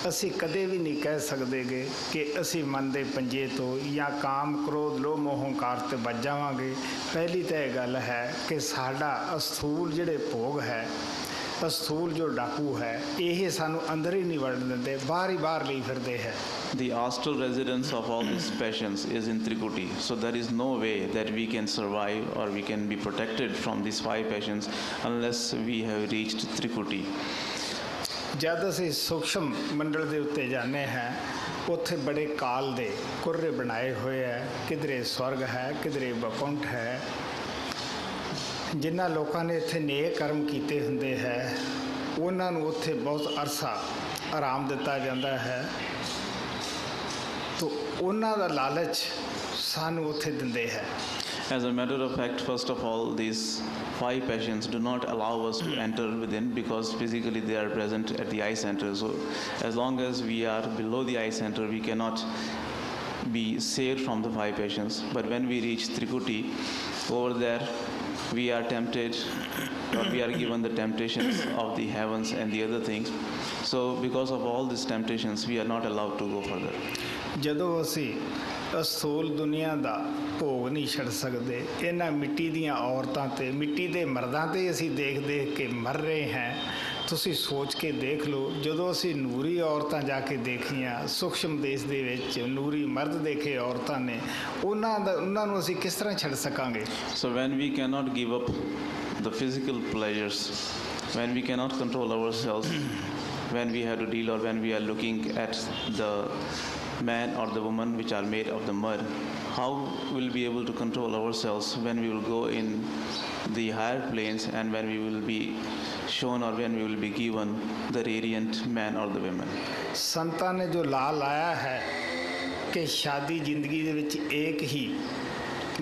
ਅਸੀਂ ਕਦੇ ਵੀ ਨਹੀਂ ਕਹਿ ਸਕਦੇਗੇ ਕਿ ਅਸੀਂ ਮਨ ਦੇ ਪੰਜੇ ਤੋਂ ਜਾਂ ਕਾਮ ਕ੍ਰੋਧ ਲੋਭ ਮੋਹ ਹੰਕਾਰ ਤੇ ਬਚ ਜਾਵਾਂਗੇ। ਪਹਿਲੀ ਤਾਂ ਇਹ ਗੱਲ ਹੈ ਕਿ ਸਾਡਾ ਅਸਥੂਲ ਜਿਹੜੇ ਭੋਗ ਹੈ, ਅਸਥੂਲ ਜੋ ਡਾਕੂ ਹੈ, ਇਹ ਸਾਨੂੰ ਅੰਦਰ ਹੀ ਨਹੀਂ ਵੜਨ ਦਿੰਦੇ, ਬਾਹਰ ਲਈ ਫਿਰਦੇ ਹੈ। The astral residence of all these passions is in Trikuti. So there is no way that we can survive or we can be protected from these 5 passions unless we have reached Trikuti. ਜਦ ਅਸੀਂ ਸੂਖਸ਼ਮ ਮੰਡਲ ਦੇ ਉੱਤੇ ਜਾਂਦੇ ਹਾਂ, ਉੱਥੇ ਬੜੇ ਕਾਲ ਦੇ ਕੁਰਰੇ ਬਣਾਏ ਹੋਏ ਹੈ, ਕਿਧਰੇ ਸਵਰਗ ਹੈ, ਕਿਧਰੇ ਬਕੁੰਠ ਹੈ। ਜਿਨ੍ਹਾਂ ਲੋਕਾਂ ਨੇ ਇੱਥੇ ਨੇਕ ਕਰਮ ਕੀਤੇ ਹੁੰਦੇ ਹੈ ਉਹਨਾਂ ਨੂੰ ਉੱਥੇ ਬਹੁਤ ਅਰਸਾ ਆਰਾਮ ਦਿੱਤਾ ਜਾਂਦਾ ਹੈ। ਤੋ ਉਹਨਾਂ ਦਾ ਲਾਲਚ ਸਾਨੂੰ ਉੱਥੇ ਦਿੰਦੇ ਹੈ। As a matter of fact, first of all, these 5 passions do not allow us to enter within because physically they are present at the eye center. So as long as we are below the eye center, we cannot be saved from the 5 passions. But when we reach Trikuti, over there we are tempted, or we are given the temptations of the heavens and the other things. So because of all these temptations, we are not allowed to go further. ਜਦੋਂ ਅਸੀਂ ਅਸਥੂਲ ਦੁਨੀਆ ਦਾ ਭੋਗ ਨਹੀਂ ਛੱਡ ਸਕਦੇ, ਇਹਨਾਂ ਮਿੱਟੀ ਦੀਆਂ ਔਰਤਾਂ ਤੇ ਮਿੱਟੀ ਦੇ ਮਰਦਾਂ ਤੇ ਅਸੀਂ ਦੇਖ ਕੇ ਮਰ ਰਹੇ ਹਾਂ। ਤੁਸੀਂ ਸੋਚ ਕੇ ਦੇਖ ਲਓ, ਜਦੋਂ ਅਸੀਂ ਨੂਰੀ ਔਰਤਾਂ ਜਾ ਕੇ ਦੇਖੀਆਂ ਸੂਖਸ਼ਮ ਦੇਸ਼ ਦੇ ਵਿੱਚ, ਨੂਰੀ ਮਰਦ ਦੇਖੇ ਔਰਤਾਂ ਨੇ, ਉਹਨਾਂ ਨੂੰ ਅਸੀਂ ਕਿਸ ਤਰ੍ਹਾਂ ਛੱਡ ਸਕਾਂਗੇ? So when we cannot give up the physical pleasures, when we cannot control ourselves, when we have to deal or when we are looking at the man or the woman which are made of the mud, how will we be able to control ourselves when we will go in the higher planes and when we will be shown or when we will be given the radiant man or the women? ਸੰਤਾਂ ਨੇ ਜੋ ਲਾਇਆ ਹੈ ਕਿ ਸ਼ਾਦੀ ਜ਼ਿੰਦਗੀ ਦੇ ਵਿੱਚ ਇੱਕ ਹੀ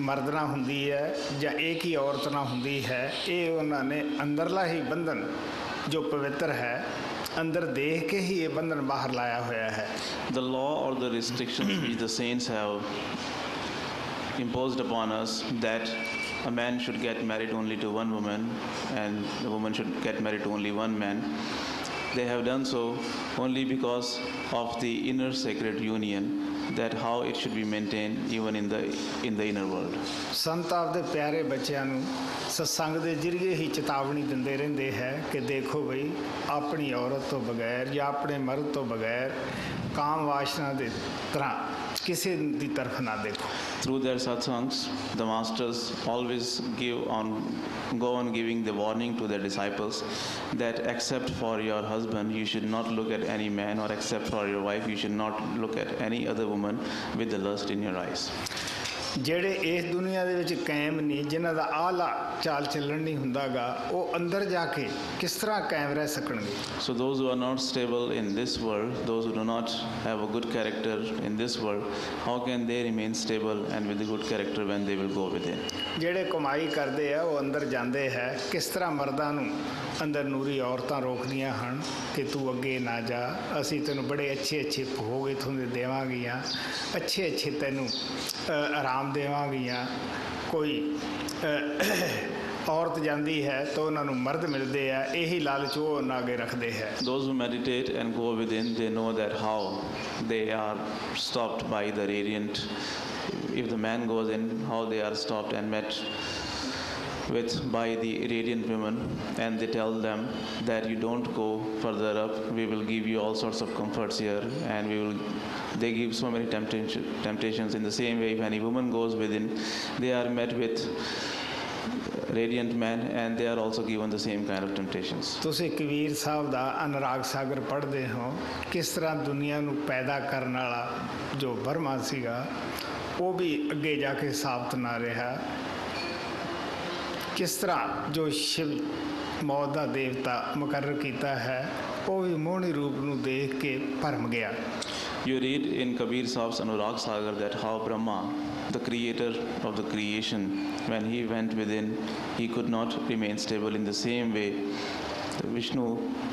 ਮਰਦ ਨਾਲ ਹੁੰਦੀ ਹੈ ਜਾਂ ਇੱਕ ਹੀ ਔਰਤ ਨਾਲ ਹੁੰਦੀ ਹੈ, ਇਹ ਉਹਨਾਂ ਨੇ ਅੰਦਰਲਾ ਹੀ ਬੰਧਨ ਜੋ ਪਵਿੱਤਰ ਹੈ ਅੰਦਰ ਦੇਖ ਕੇ ਹੀ ਇਹ ਬੰਧਨ ਬਾਹਰ ਲਾਇਆ ਹੋਇਆ ਹੈ। The law or the restrictions which the saints have imposed upon us, that a man should get married only to one woman and the woman should get married to only one man, they have done so only because of the inner sacred union, that how it should be maintained even in the inner world. ਸੰਤ ਆਪਦੇ ਪਿਆਰੇ ਬੱਚਿਆਂ ਨੂੰ ਸਤਸੰਗ ਦੇ ਜ਼ਰੀਏ ਹੀ ਚੇਤਾਵਨੀ ਦਿੰਦੇ ਰਹਿੰਦੇ ਹੈ ਕਿ ਦੇਖੋ ਬਈ, ਆਪਣੀ ਔਰਤ ਤੋਂ ਬਗੈਰ ਜਾਂ ਆਪਣੇ ਮਰਦ ਤੋਂ ਬਗੈਰ ਕਾਮ ਵਾਸ਼ਨਾ ਦੇ ਤਰ੍ਹਾਂ ਕਿਸੇ ਦੀ ਤਰਫ ਨਾ ਦੇਖੋ। Through their satsangs, the masters always go on giving the warning to their disciples that except for your husband, you should not look at any man, or except for your wife, you should not look at any other woman with the lust in your eyes. ਜਿਹੜੇ ਇਸ ਦੁਨੀਆ ਦੇ ਵਿੱਚ ਕਾਇਮ ਨਹੀਂ, ਜਿਨ੍ਹਾਂ ਦਾ ਆਲਾ ਚਾਲ ਚੱਲਣ ਨਹੀਂ ਹੁੰਦਾਗਾ, ਉਹ ਅੰਦਰ ਜਾ ਕੇ ਕਿਸ ਤਰ੍ਹਾਂ ਕਾਇਮ ਰਹਿ ਸਕਣਗੇ? So those who are not stable in this world, those who do not have a good character in this world, how can they remain stable and with a good character when they will go within? ਜਿਹੜੇ ਕਮਾਈ ਕਰਦੇ ਆ ਉਹ ਅੰਦਰ ਜਾਂਦੇ ਹੈ, ਕਿਸ ਤਰ੍ਹਾਂ ਮਰਦਾਂ ਨੂੰ ਅੰਦਰ ਨੂਰੀ ਔਰਤਾਂ ਰੋਕਦੀਆਂ ਹਨ ਕਿ ਤੂੰ ਅੱਗੇ ਨਾ ਜਾ, ਅਸੀਂ ਤੈਨੂੰ ਬੜੇ ਅੱਛੇ ਭੋਗ ਇੱਥੋਂ ਦੇ ਦੇਵਾਂਗੀਆਂ, ਅੱਛੇ ਤੈਨੂੰ ਆਰਾਮ ਦੇਵਾਂਗੀਆਂ। ਕੋਈ ਔਰਤ ਜਾਂਦੀ ਹੈ ਤਾਂ ਉਹਨਾਂ ਨੂੰ ਮਰਦ ਮਿਲਦੇ ਆ, ਇਹੀ ਲਾਲਚ ਉਹ ਉਹਨਾਂ ਅੱਗੇ ਰੱਖਦੇ ਹੈ। Those who meditate and go within, they know that how they are stopped by the radiant. If the man goes in, how they are stopped and met with by the radiant women, and they tell them that you don't go further up, we will give you all sorts of comforts here, and they give so many temptations. In the same way, if any woman goes within, they are met with radiant men, and they are also given the same kind of temptations. ਤੁਸੀਂ ਕਬੀਰ ਸਾਹਿਬ ਦਾ ਅਨੁਰਾਗ ਸਾਗਰ ਪੜ੍ਹਦੇ ਹੋ, ਕਿਸ ਤਰ੍ਹਾਂ ਦੁਨੀਆ ਨੂੰ ਪੈਦਾ ਕਰਨ ਵਾਲਾ ਜੋ ਬਰਮਾ ਸੀਗਾ ਉਹ ਵੀ ਅੱਗੇ ਜਾ ਕੇ ਸਾਬਤ ਨਾ ਰਿਹਾ। ਕਿਸ ਤਰ੍ਹਾਂ ਜੋ ਸ਼ਿਵ ਮੌਤ ਦਾ ਦੇਵਤਾ ਮੁਕਰਰ ਕੀਤਾ ਹੈ ਉਹ ਵੀ ਮੋਹਣੀ ਰੂਪ ਨੂੰ ਦੇਖ ਕੇ ਭਰਮ ਗਿਆ। You read in Kabir Sahib's Anurag Sagar that how Brahma, the creator of the creation, when he went within, he could not remain stable. In the same way, Vishnu,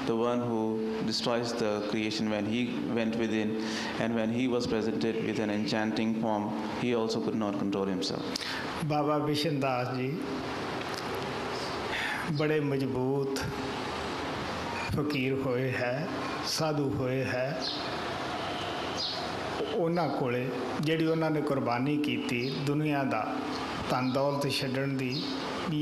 the one who destroys the creation, when he went within and when he was presented with an enchanting form, he also could not control himself. ਬਾਬਾ ਬਿਸ਼ਨ ਦਾਸ ਜੀ ਬੜੇ ਮਜ਼ਬੂਤ ਫਕੀਰ ਹੋਏ ਹੈ, ਸਾਧੂ ਹੋਏ ਹੈ। ਉਹਨਾਂ ਕੋਲੇ ਜਿਹੜੀ ਉਹਨਾਂ ਨੇ ਕੁਰਬਾਨੀ ਕੀਤੀ ਦੁਨੀਆ ਦਾ ਧਨ ਦੌਲਤ ਛੱਡਣ ਦੀ,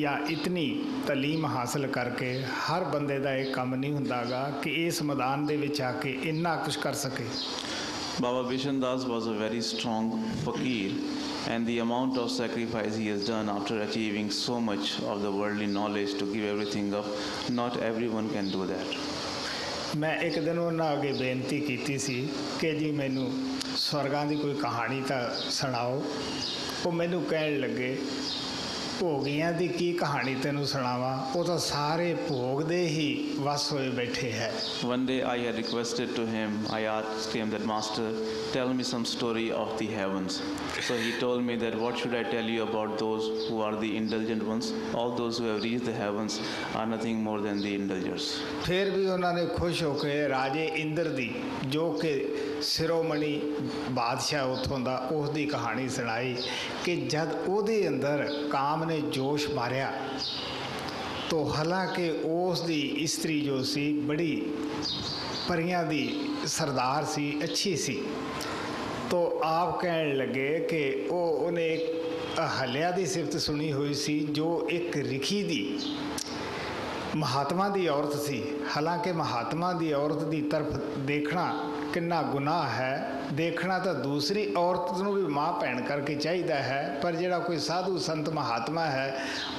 ਜਾਂ ਇਤਨੀ ਤਾਲੀਮ ਹਾਸਲ ਕਰਕੇ ਹਰ ਬੰਦੇ ਦਾ ਇਹ ਕੰਮ ਨਹੀਂ ਹੁੰਦਾਗਾ ਕਿ ਇਸ ਮੈਦਾਨ ਦੇ ਵਿੱਚ ਆ ਕੇ ਇੰਨਾ ਕੁਛ ਕਰ ਸਕੇ। Baba Bishan Das was a very strong fakir, and the amount of sacrifice he has done after achieving so much of the worldly knowledge to give everything up, not everyone can do that. ਮੈਂ ਇੱਕ ਦਿਨ ਉਹਨਾਂ ਅੱਗੇ ਬੇਨਤੀ ਕੀਤੀ ਸੀ ਕਿ ਜੀ ਮੈਨੂੰ ਸਵਰਗਾਂ ਦੀ ਕੋਈ ਕਹਾਣੀ ਤਾਂ ਸੁਣਾਓ। ਉਹ ਮੈਨੂੰ ਕਹਿਣ ਲੱਗੇ ਭੋਗੀਆਂ ਦੀ ਕੀ ਕਹਾਣੀ ਤੈਨੂੰ ਸੁਣਾਵਾਂ, ਉਹ ਤਾਂ ਸਾਰੇ ਭੋਗ ਦੇ ਹੀ ਵਸ ਹੋਏ ਬੈਠੇ ਹੈ। One day I had requested to him, I asked him that, Master, tell me some story of the heavens. So he told me that what should I tell you about those who are the indulgent ones? All those who have reached the heavens are nothing more than the indulgers. ਫਿਰ ਵੀ ਉਹਨਾਂ ਨੇ ਖੁਸ਼ ਹੋ ਕੇ ਰਾਜੇ ਇੰਦਰ ਦੀ, ਜੋ ਕਿ ਸਿਰੋਮਣੀ ਬਾਦਸ਼ਾਹ ਉੱਥੋਂ ਦਾ, ਉਸ ਦੀ ਕਹਾਣੀ ਸੁਣਾਈ ਕਿ ਜਦ ਉਹਦੇ ਅੰਦਰ ਕਾਮ ਨੇ ਜੋਸ਼ ਮਾਰਿਆ तो हालांकि उस दी इस्त्री जो सी बड़ी परियां दी सरदार सी, अच्छी सी, तो आप कहने लगे कि उन्हें एक हलिया दी सिफत सुनी हुई सी जो एक रिखी दी महात्मा दी औरत सी। हालांकि महात्मा दी औरत दी तरफ देखना कितना गुनाह है, देखना तो दूसरी औरत नूं भी माँ भैन करके चाहिए है, पर जिहड़ा कोई साधु संत महात्मा है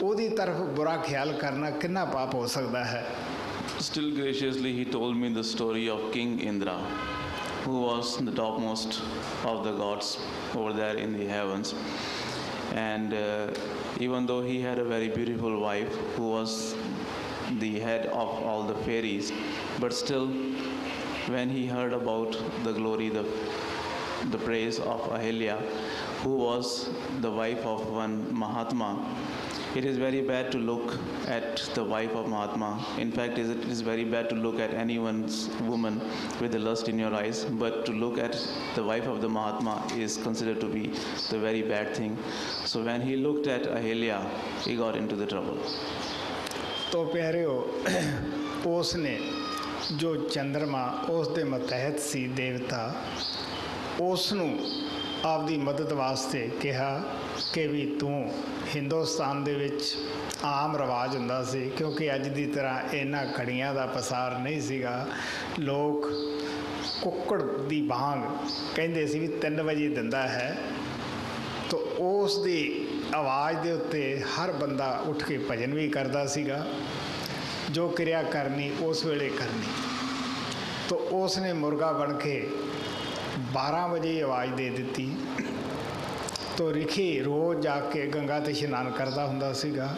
उहदी तरफ बुरा ख्याल करना कितना पाप हो सकता है। Still graciously he told me the story of King Indra, who was the topmost of the gods over there in the heavens, and even though he had a very beautiful wife who was the head of all the fairies, but still when he heard about the glory, the praise of Ahilya, who was the wife of one Mahatma, it is very bad to look at the wife of Mahatma. In fact, it is very bad to look at anyone's woman with the lust in your eyes, but to look at the wife of the Mahatma is considered to be the very bad thing. So when he looked at Ahilya, he got into the trouble. तो प्यारियो, उसने जो चंद्रमा उस दे मतहत सी देवता, उसनूं आपदी मदद वास्ते कहा कि भी तू हिंदुस्तान दे विच आम रिवाज हुंदा सी, क्योंकि अज दी तरह इन्हां घड़ियां दा पसार नहीं सीगा। लोग ਕੁੱਕੜ ਦੀ ਵਾਂਗ ਕਹਿੰਦੇ ਸੀ ਵੀ 3 ਵਜੇ ਦਿੰਦਾ ਹੈ। ਤਾਂ ਉਸ ਦੀ ਆਵਾਜ਼ ਦੇ ਉੱਤੇ ਹਰ ਬੰਦਾ ਉੱਠ ਕੇ ਭਜਨ ਵੀ ਕਰਦਾ ਸੀਗਾ, ਜੋ ਕਿਰਿਆ ਕਰਨੀ ਉਸ ਵੇਲੇ ਕਰਨੀ। ਤਾਂ ਉਸ ਨੇ ਮੁਰਗਾ ਬਣ ਕੇ 12 ਵਜੇ ਆਵਾਜ਼ ਦੇ ਦਿੱਤੀ। ਤਾਂ ਰਿਖੀ ਰੋਜ਼ ਜਾ ਕੇ ਗੰਗਾ 'ਤੇ ਇਸ਼ਨਾਨ ਕਰਦਾ ਹੁੰਦਾ ਸੀਗਾ।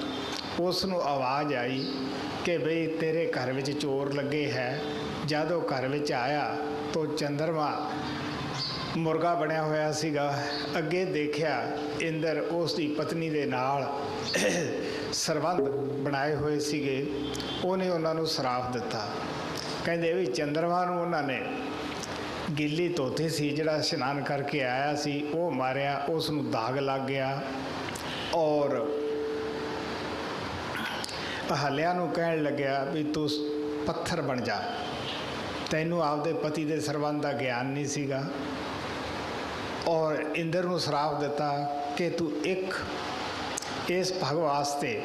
ਉਸ ਨੂੰ ਆਵਾਜ਼ ਆਈ ਕਿ ਬਈ ਤੇਰੇ ਘਰ ਵਿੱਚ ਚੋਰ ਲੱਗੇ ਹੈ। ਜਦ ਉਹ ਘਰ ਵਿੱਚ ਆਇਆ ਤਾਂ ਚੰਦਰਮਾ ਮੁਰਗਾ ਬਣਿਆ ਹੋਇਆ ਸੀਗਾ। ਅੱਗੇ ਦੇਖਿਆ ਇੰਦਰ ਉਸ ਦੀ ਪਤਨੀ ਦੇ ਨਾਲ ਸਰਬੰਧ ਬਣਾਏ ਹੋਏ ਸੀਗੇ। ਉਹਨੇ ਉਹਨਾਂ ਨੂੰ ਸਰਾਪ ਦਿੱਤਾ। ਕਹਿੰਦੇ ਵੀ ਚੰਦਰਮਾ ਨੂੰ ਉਹਨਾਂ ਨੇ ਗਿੱਲੀ ਧੋਤੀ ਸੀ, ਜਿਹੜਾ ਇਸ਼ਨਾਨ ਕਰਕੇ ਆਇਆ ਸੀ, ਉਹ ਮਾਰਿਆ। ਉਸ ਨੂੰ ਦਾਗ ਲੱਗ ਗਿਆ। ਔਰ ਅਹਲਿਆ ਨੂੰ ਕਹਿਣ ਲੱਗਿਆ ਵੀ ਤੂੰ ਪੱਥਰ ਬਣ ਜਾ, ਤੈਨੂੰ ਆਪਦੇ ਪਤੀ ਦੇ ਸਰਬੰਧ ਦਾ ਗਿਆਨ ਨਹੀਂ ਸੀਗਾ। ਔਰ ਇੰਦਰ ਨੂੰ ਸਰਾਪ ਦਿੱਤਾ ਕਿ ਤੂੰ ਇੱਕ ਇਸ ਭਗ ਵਾਸਤੇ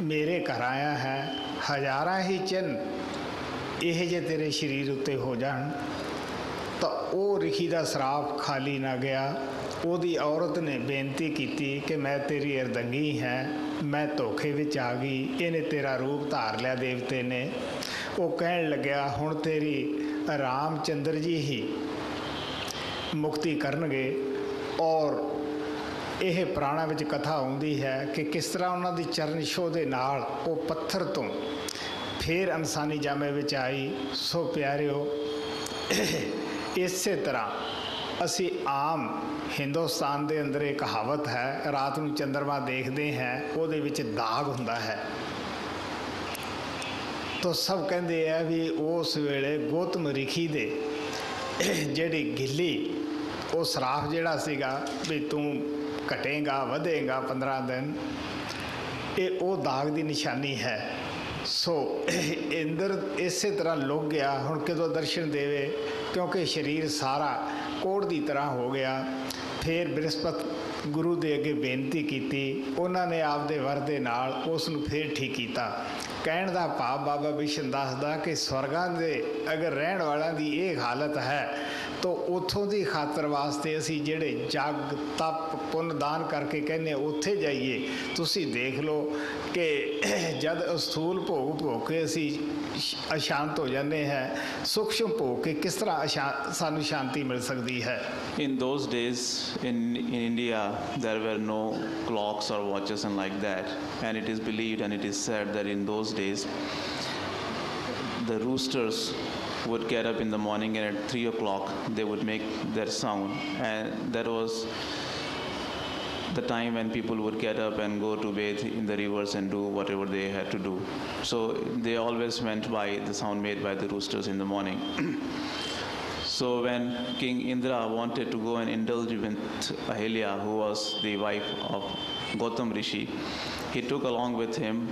ਮੇਰੇ ਘਰ ਆਇਆ ਹੈ, ਹਜ਼ਾਰਾਂ ਹੀ ਚਿੰਨ ਇਹ ਜੇ ਤੇਰੇ ਸਰੀਰ ਉੱਤੇ ਹੋ ਜਾਣ। ਤਾਂ ਉਹ ਰਿਖੀ ਦਾ ਸਰਾਪ ਖਾਲੀ ਨਾ ਗਿਆ। ਉਹਦੀ ਔਰਤ ਨੇ ਬੇਨਤੀ ਕੀਤੀ ਕਿ ਮੈਂ ਤੇਰੀ ਅਰਦੰਗੀ ਹੈ, ਮੈਂ ਧੋਖੇ ਵਿੱਚ ਆ ਗਈ, ਇਹਨੇ ਤੇਰਾ ਰੂਪ ਧਾਰ ਲਿਆ ਦੇਵਤੇ ਨੇ। ਉਹ ਕਹਿਣ ਲੱਗਿਆ ਹੁਣ ਤੇਰੀ ਰਾਮ ਚੰਦਰ ਜੀ ਹੀ ਮੁਕਤੀ ਕਰਨਗੇ। ਔਰ ਇਹ ਪੁਰਾਣਾਂ ਵਿੱਚ ਕਥਾ ਆਉਂਦੀ ਹੈ ਕਿ ਕਿਸ ਤਰ੍ਹਾਂ ਉਹਨਾਂ ਦੀ ਚਰਨ ਛੋਹ ਦੇ ਨਾਲ ਉਹ ਪੱਥਰ ਤੋਂ ਫਿਰ ਇਨਸਾਨੀ ਜਾਮੇ ਵਿੱਚ ਆਈ। ਸੋ ਪਿਆਰਿਓ, ਇਸੇ ਤਰ੍ਹਾਂ ਅਸੀਂ ਆਮ ਹਿੰਦੁਸਤਾਨ ਦੇ ਅੰਦਰ ਇਹ ਕਹਾਵਤ ਹੈ, ਰਾਤ ਨੂੰ ਚੰਦਰਮਾ ਦੇਖਦੇ ਹਾਂ ਉਹਦੇ ਵਿੱਚ ਦਾਗ ਹੁੰਦਾ ਹੈ। ਤਾਂ ਸਭ ਕਹਿੰਦੇ ਆ ਵੀ ਉਸ ਵੇਲੇ ਗੌਤਮ ਰਿਖੀ ਦੇ ਜਿਹੜੀ ਗਿੱਲੀ ਉਹ ਸਰਾਫ ਜਿਹੜਾ ਸੀਗਾ ਵੀ ਤੂੰ ਘਟੇਗਾ ਵਧੇਗਾ 15 ਦਿਨ, ਇਹ ਉਹ ਦਾਗ ਦੀ ਨਿਸ਼ਾਨੀ ਹੈ। ਸੋ ਇੰਦਰ ਇਸੇ ਤਰ੍ਹਾਂ ਲੁਕ ਗਿਆ। ਹੁਣ ਕਦੋਂ ਦਰਸ਼ਨ ਦੇਵੇ, ਕਿਉਂਕਿ ਸਰੀਰ ਸਾਰਾ ਕੋੜ ਦੀ ਤਰ੍ਹਾਂ ਹੋ ਗਿਆ। ਫਿਰ ਬ੍ਰਿਹਸਪਤ ਗੁਰੂ ਦੇ ਅੱਗੇ ਬੇਨਤੀ ਕੀਤੀ। ਉਹਨਾਂ ਨੇ ਆਪਦੇ ਵਰ ਦੇ ਨਾਲ ਉਸ ਨੂੰ ਫਿਰ ਠੀਕ ਕੀਤਾ। ਕਹਿਣ ਦਾ ਭਾਵ ਬਾਬਾ ਬਿਸ਼ਨ ਦੱਸਦਾ ਕਿ ਸਵਰਗਾਂ ਦੇ ਅਗਰ ਰਹਿਣ ਵਾਲਿਆਂ ਦੀ ਇਹ ਹਾਲਤ ਹੈ ਤਾਂ ਉੱਥੋਂ ਦੀ ਖਾਤਰ ਵਾਸਤੇ ਅਸੀਂ ਜਿਹੜੇ ਜਗ ਤਪ ਪੁੰਨ ਦਾਨ ਕਰਕੇ ਕਹਿੰਦੇ ਉੱਥੇ ਜਾਈਏ। ਤੁਸੀਂ ਦੇਖ ਲਓ ਕਿ ਜਦ ਅਸਥੂਲ ਭੋਗ ਭੋਗ ਕੇ ਅਸੀਂ ਅਸ਼ਾਂਤ ਹੋ ਜਾਂਦੇ ਹਾਂ, ਸੂਖਸ਼ਮ ਭੋਗ ਕੇ ਕਿਸ ਤਰ੍ਹਾਂ ਸਾਨੂੰ ਸ਼ਾਂਤੀ ਮਿਲ ਸਕਦੀ ਹੈ। In those days in India, there were no clocks or watches and like that. And it is believed and it is said that in those days, the roosters would get up in the morning and at 3 o'clock they would make their sound. And that was the time when people would get up and go to bathe in the rivers and do whatever they had to do. So they always went by the sound made by the roosters in the morning. So when King Indra wanted to go and indulge with Ahilya, who was the wife of Gautam Rishi, he took along with him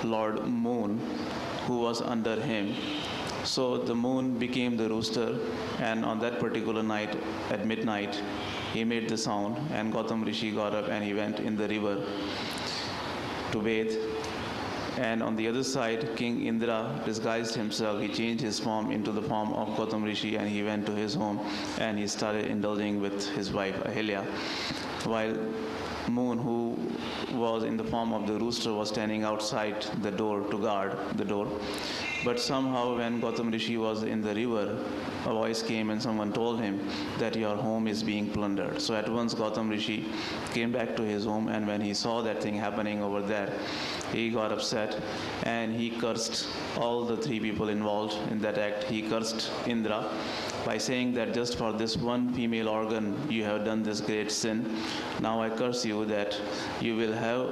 Lord Moon, who was under him. So the moon became the rooster, and on that particular night at midnight he made the sound, and Gautam Rishi got up and he went in the river to bathe. And on the other side, King Indra disguised himself. He changed his form into the form of Gautam Rishi and he went to his home and he started indulging with his wife Ahilya, while Moon, who was in the form of the rooster, was standing outside the door to guard the door. But somehow when Gautam Rishi was in the river, a voice came and someone told him that your home is being plundered. So at once Gautam Rishi came back to his home, and when he saw that thing happening over there, he got upset and he cursed all the 3 people involved in that act. He cursed Indra by saying that just for this one female organ you have done this great sin. Now I curse you that you will have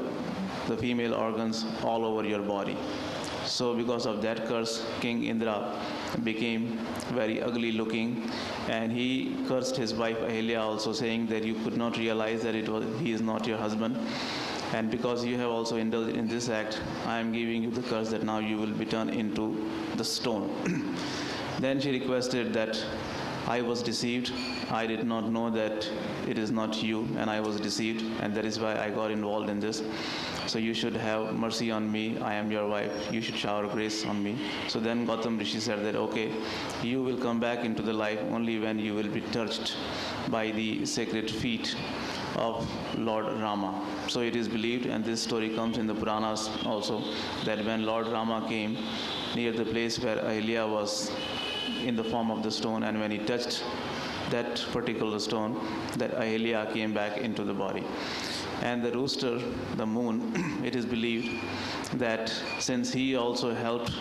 the female organs all over your body. So because of that curse, King Indra became very ugly looking, and he cursed his wife Ahilya also, saying that you could not realize that he is not your husband, and because you have also indulged in this act, I am giving you the curse that now you will be turned into the stone. Then she requested that I was deceived. I did not know that it is not you, and I was deceived, and that is why I got involved in this. So you should have mercy on me. I am your wife. You should shower grace on me. So then Gautam Rishi said that, okay, you will come back into the life only when you will be touched by the sacred feet of Lord Rama. So it is believed, and this story comes in the Puranas also, that when Lord Rama came near the place where Ahilya was in the form of the stone, and when he touched that particular stone, that Ahilya came back into the body. And the rooster, the moon, it is believed that since he also helped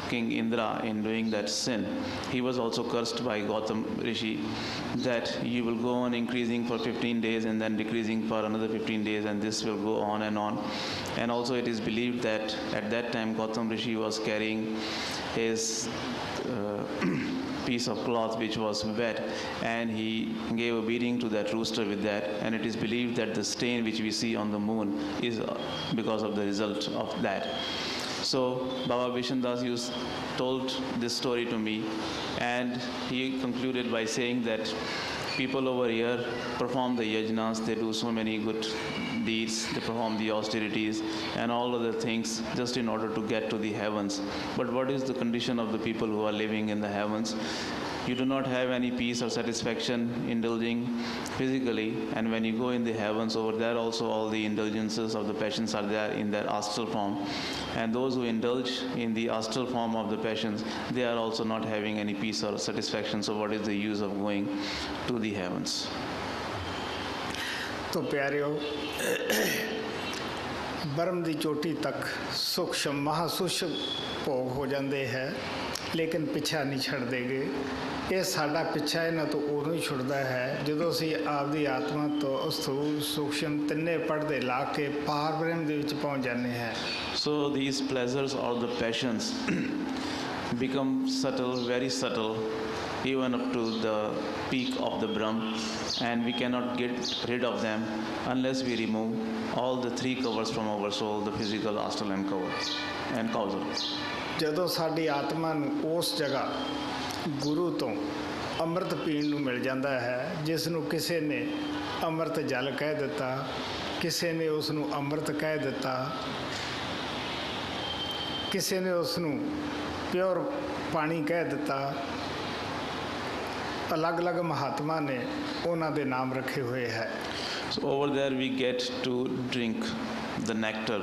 King Indra in doing that sin, he was also cursed by Gautam Rishi that you will go on increasing for 15 days and then decreasing for another 15 days, and this will go on and on. And also it is believed that at that time Gautam Rishi was carrying his piece of cloth which was wet, and he gave a beating to that rooster with that, and it is believed that the stain which we see on the moon is because of the result of that. So Baba Vishandas told this story to me, and he concluded by saying that people over here perform the yajnas, they do so many good deeds, they perform the austerities and all other things just in order to get to the heavens. But what is the condition of the people who are living in the heavens? You do not have any peace or satisfaction indulging physically, and when you go in the heavens, over there also all the indulgences of the passions are there in their astral form, and those who indulge in the astral form of the passions, they are also not having any peace or satisfaction. So what is the use of going to the heavens? तो प्यारियो, बरम ਦੀ ਚੋਟੀ ਤੱਕ ਸੂਖਸ਼ਮ ਮਹਾਸੂਖਸ਼ਮ ਭੋਗ ਹੋ ਜਾਂਦੇ ਹੈ, ਲੇਕਿਨ ਪਿੱਛਾ ਨਹੀਂ ਛੱਡਦੇਗੇ। ਇਹ ਸਾਡਾ ਪਿੱਛਾ ਇਹਨਾਂ ਤੋਂ ਉਦੋਂ ਹੀ ਛੁੱਟਦਾ ਹੈ ਜਦੋਂ ਅਸੀਂ ਆਪਦੀ ਆਤਮਾ ਤੋਂ ਅਸਥੂਲ ਸੂਖਸ਼ਮ ਤਿੰਨੇ ਪੜਦੇ ਲਾ ਕੇ ਪਾਰ ਬ੍ਰਹਮ ਦੇ ਵਿੱਚ ਪਹੁੰਚ ਜਾਂਦੇ ਹਾਂ। So these pleasures or the passions become subtle, very subtle, even up to the peak of the Brahm, and we cannot get rid of them unless we remove all the three covers from our soul, the physical, astral and causal. ਜਦੋਂ ਸਾਡੀ ਆਤਮਾ ਨੂੰ ਉਸ ਜਗ੍ਹਾ ਗੁਰੂ ਤੋਂ ਅੰਮ੍ਰਿਤ ਪੀਣ ਨੂੰ ਮਿਲ ਜਾਂਦਾ ਹੈ, ਜਿਸ ਨੂੰ ਕਿਸੇ ਨੇ ਅੰਮ੍ਰਿਤ ਜਲ ਕਹਿ ਦਿੱਤਾ, ਕਿਸੇ ਨੇ ਉਸ ਨੂੰ ਅੰਮ੍ਰਿਤ ਕਹਿ ਦਿੱਤਾ, ਕਿਸੇ ਨੇ ਉਸ ਨੂੰ ਪਿਓਰ ਪਾਣੀ ਕਹਿ ਦਿੱਤਾ, ਅਲੱਗ-ਅਲੱਗ ਮਹਾਤਮਾ ਨੇ ਉਹਨਾਂ ਦੇ ਨਾਮ ਰੱਖੇ ਹੋਏ ਹੈ। So over there we get to drink the nectar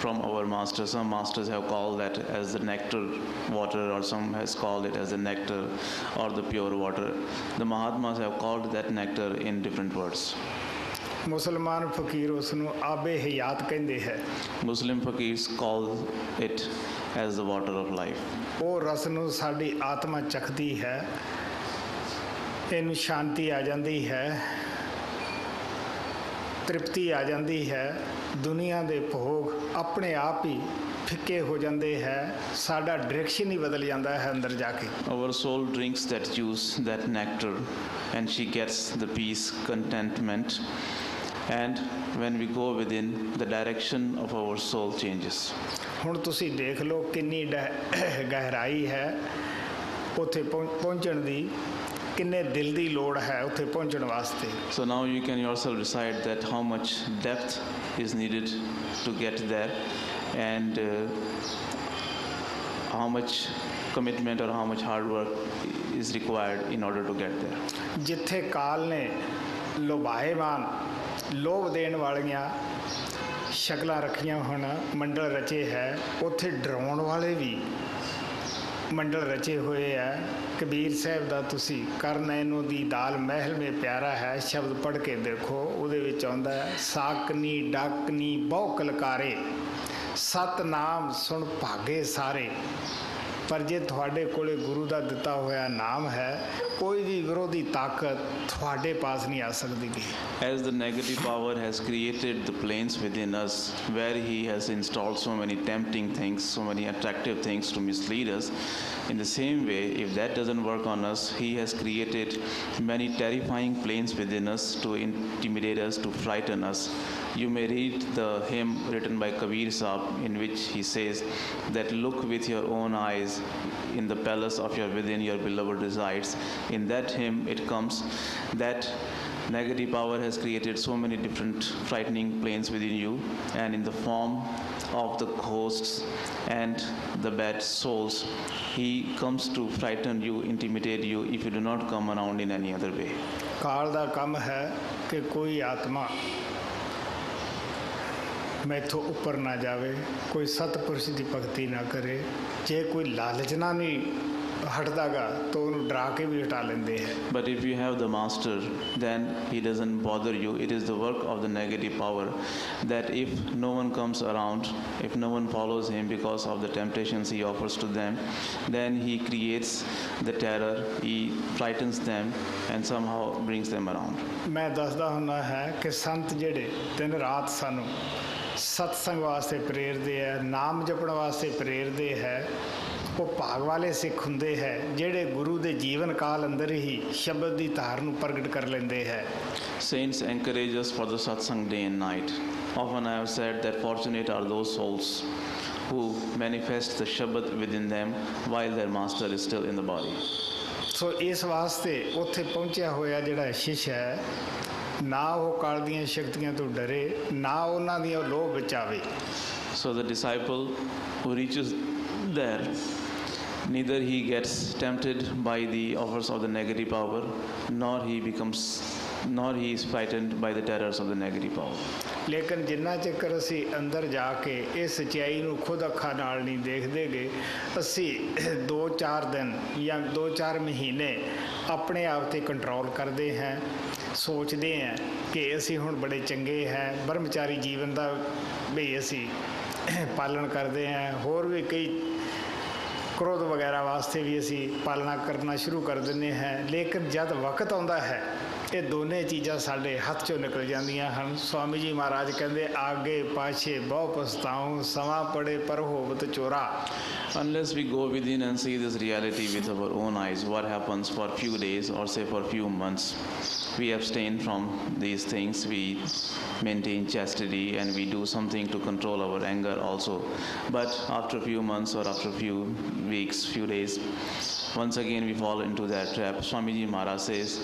from our masters. Some masters have called that as the nectar water, or some has called it as the nectar or the pure water. The Mahatmas have called that nectar in different words. ਮੁਸਲਮਾਨ ਫਕੀਰ ਉਸ ਨੂੰ ਆਬੇ ਹਯਾਤ ਕਹਿੰਦੇ ਹੈ। Muslim fakirs call it as the water of life. ਉਹ ਰਸ ਨੂੰ ਸਾਡੀ ਆਤਮਾ ਚੱਖਦੀ ਹੈ, ਇਹਨੂੰ ਸ਼ਾਂਤੀ ਆ ਜਾਂਦੀ ਹੈ, ਤ੍ਰਿਪਤੀ ਆ ਜਾਂਦੀ ਹੈ, ਦੁਨੀਆ ਦੇ ਭੋਗ ਆਪਣੇ ਆਪ ਹੀ ਫਿੱਕੇ ਹੋ ਜਾਂਦੇ ਹੈ, ਸਾਡਾ ਡਾਇਰੈਕਸ਼ਨ ਹੀ ਬਦਲ ਜਾਂਦਾ ਹੈ ਅੰਦਰ ਜਾ ਕੇ। Our soul drinks that juice, that nectar, and she gets the peace, contentment, and when we go within, the direction of our soul changes. ਹੁਣ ਤੁਸੀਂ ਦੇਖ ਲਓ ਕਿੰਨੀ ਗਹਿਰਾਈ ਹੈ ਉੱਥੇ ਪਹੁੰਚਣ ਦੀ, ਕਿੰਨੇ ਦਿਲ ਦੀ ਲੋੜ ਹੈ ਉੱਥੇ ਪਹੁੰਚਣ ਵਾਸਤੇ। So now you can yourself decide that how much depth is needed to get there, and how much commitment or how much hard work is required in order to get there. ਜਿੱਥੇ ਕਾਲ ਨੇ ਲੋਭਾਏਵਾਨ ਲੋਭ ਦੇਣ ਵਾਲੀਆਂ ਸ਼ਕਲਾਂ ਰੱਖੀਆਂ ਹੋਣ, ਮੰਡਲ ਰਚੇ ਹੈ, ਉੱਥੇ ਡਰਾਉਣ ਵਾਲੇ ਵੀ ਮੰਡਲ ਰਚੇ ਹੋਏ ਹੈ। ਕਬੀਰ ਸਾਹਿਬ ਦਾ ਤੁਸੀਂ ਕਰਨੈਨੋ ਦੀ ਦਾਲ ਮਹਿਲ ਮੇ ਪਿਆਰਾ ਹੈ ਸ਼ਬਦ ਪੜ੍ਹ ਕੇ ਦੇਖੋ, ਉਹਦੇ ਵਿੱਚ ਆਉਂਦਾ ਹੈ ਸਾਕਨੀ ਡਾਕਨੀ ਬਹੁ ਕਲਕਾਰੇ ਸਤਨਾਮ ਸੁਣ ਭਾਗੇ ਸਾਰੇ। ਪਰ ਜੇ ਤੁਹਾਡੇ ਕੋਲੇ ਗੁਰੂ ਦਾ ਦਿੱਤਾ ਹੋਇਆ ਨਾਮ ਹੈ, ਕੋਈ ਵੀ ਵਿਰੋਧੀ ਤਾਕਤ ਤੁਹਾਡੇ ਪਾਸ ਨਹੀਂ ਆ ਸਕਦੀ। As the negative power has created the planes within us, where he has installed so many tempting things, so many attractive things to mislead us, in the same way, if that doesn't work on us, he has created many terrifying planes within us to intimidate us, to frighten us. You may read the hymn written by Kabir Sahib, in which he says that look with your own eyes in the palace of your within your beloved resides. In that hymn it comes that Negative power has created so many different frightening planes within you, and in the form of the ghosts and the bad souls, he comes to frighten you, intimidate you if you do not come around in any other way. ਕਾਲ ਦਾ ਕੰਮ ਹੈ ਕਿ ਕੋਈ ਆਤਮਾ ਮੈਥੋਂ ਉੱਪਰ ਨਾ ਜਾਵੇ, ਕੋਈ ਸਤਪੁਰਸ਼ ਦੀ ਭਗਤੀ ਨਾ ਕਰੇ। ਜੇ ਕੋਈ ਲਾਲਚ ਨਾਲ ਨਹੀਂ ਹਟਦਾਗਾ ਤਾਂ ਉਹਨੂੰ ਡਰਾ ਕੇ ਵੀ ਹਟਾ ਲੈਂਦੇ ਹੈ। But if you have the master, then he doesn't bother you. It is the work of the negative power that if no one comes around, if no one follows him because of the temptations he offers to them, then he creates the terror, he frightens them and somehow brings them around. ਮੈਂ ਦੱਸਦਾ ਹੁੰਦਾ ਹੈ ਕਿ ਸੰਤ ਜਿਹੜੇ ਦਿਨ ਰਾਤ ਸਾਨੂੰ ਸਤਸੰਗ ਵਾਸਤੇ ਪ੍ਰੇਰਦੇ ਹੈ, ਨਾਮ ਜਪਣ ਵਾਸਤੇ ਪ੍ਰੇਰਦੇ ਹੈ, ਉਹ ਭਾਗ ਵਾਲੇ ਸਿੱਖ ਹੁੰਦੇ ਹੈ ਜਿਹੜੇ ਗੁਰੂ ਦੇ ਜੀਵਨ ਕਾਲ ਅੰਦਰ ਹੀ ਸ਼ਬਦ ਦੀ ਧਾਰ ਨੂੰ ਪ੍ਰਗਟ ਕਰ ਲੈਂਦੇ ਹੈ। Saints encourage us for the satsang day and night. Often I have said that fortunate are those souls who manifest the Shabad within them while their master is still in the body. ਸੋ ਇਸ ਵਾਸਤੇ ਉੱਥੇ ਪਹੁੰਚਿਆ ਹੋਇਆ ਜਿਹੜਾ ਸ਼ਿਸ਼ ਹੈ, ਨਾ ਉਹ ਕਾਲ ਦੀਆਂ ਸ਼ਕਤੀਆਂ ਤੋਂ ਡਰੇ, ਨਾ ਉਹਨਾਂ ਦੀਆਂ ਲੋਭ ਵਿੱਚ ਆਵੇ। So the disciple who reaches there, neither he gets tempted by the offers of the negative power, nor he is frightened by the terrors of the negative power. ਲੇਕਿਨ ਜਿੰਨਾ ਚਿਰ ਅਸੀਂ ਅੰਦਰ ਜਾ ਕੇ ਇਹ ਸੱਚਾਈ ਨੂੰ ਖੁਦ ਅੱਖਾਂ ਨਾਲ ਨਹੀਂ ਦੇਖਦੇ ਗੇ, ਅਸੀਂ 2-4 ਦਿਨ ਜਾਂ 2-4 ਮਹੀਨੇ ਆਪਣੇ ਆਪ 'ਤੇ ਕੰਟਰੋਲ ਕਰਦੇ ਹਾਂ, ਸੋਚਦੇ ਹਾਂ ਕਿ ਅਸੀਂ ਹੁਣ ਬੜੇ ਚੰਗੇ ਹੈ, ਬ੍ਰਹਮਚਾਰੀ ਜੀਵਨ ਦਾ ਵੀ ਅਸੀਂ ਪਾਲਣ ਕਰਦੇ ਹਾਂ, ਹੋਰ ਵੀ ਕਈ ਕ੍ਰੋਧ ਵਗੈਰਾ ਵਾਸਤੇ ਵੀ ਅਸੀਂ ਪਾਲਣਾ ਕਰਨਾ ਸ਼ੁਰੂ ਕਰ ਦਿੰਦੇ ਹਾਂ। ਲੇਕਿਨ ਜਦ ਵਕਤ ਆਉਂਦਾ ਹੈ ਇਹ ਦੋਨੇ ਚੀਜ਼ਾਂ ਸਾਡੇ ਹੱਥ 'ਚੋਂ ਨਿਕਲ ਜਾਂਦੀਆਂ ਹਨ। ਸਵਾਮੀ ਜੀ ਮਹਾਰਾਜ ਕਹਿੰਦੇ ਆਗੇ ਪਾਛੇ ਬਹੁ ਪਛਤਾਉ, ਸਮਾਂ ਪੜੇ ਪਰ ਹੋਵਤ ਚੋਰਾ। Unless we go within and see this reality with our own eyes, what happens for few days or say for few months, we abstain from these things, we maintain chastity and we do something to control our anger also. But after a few months or after a few weeks, few days, once again we fall into that trap. Swamiji Maharaj says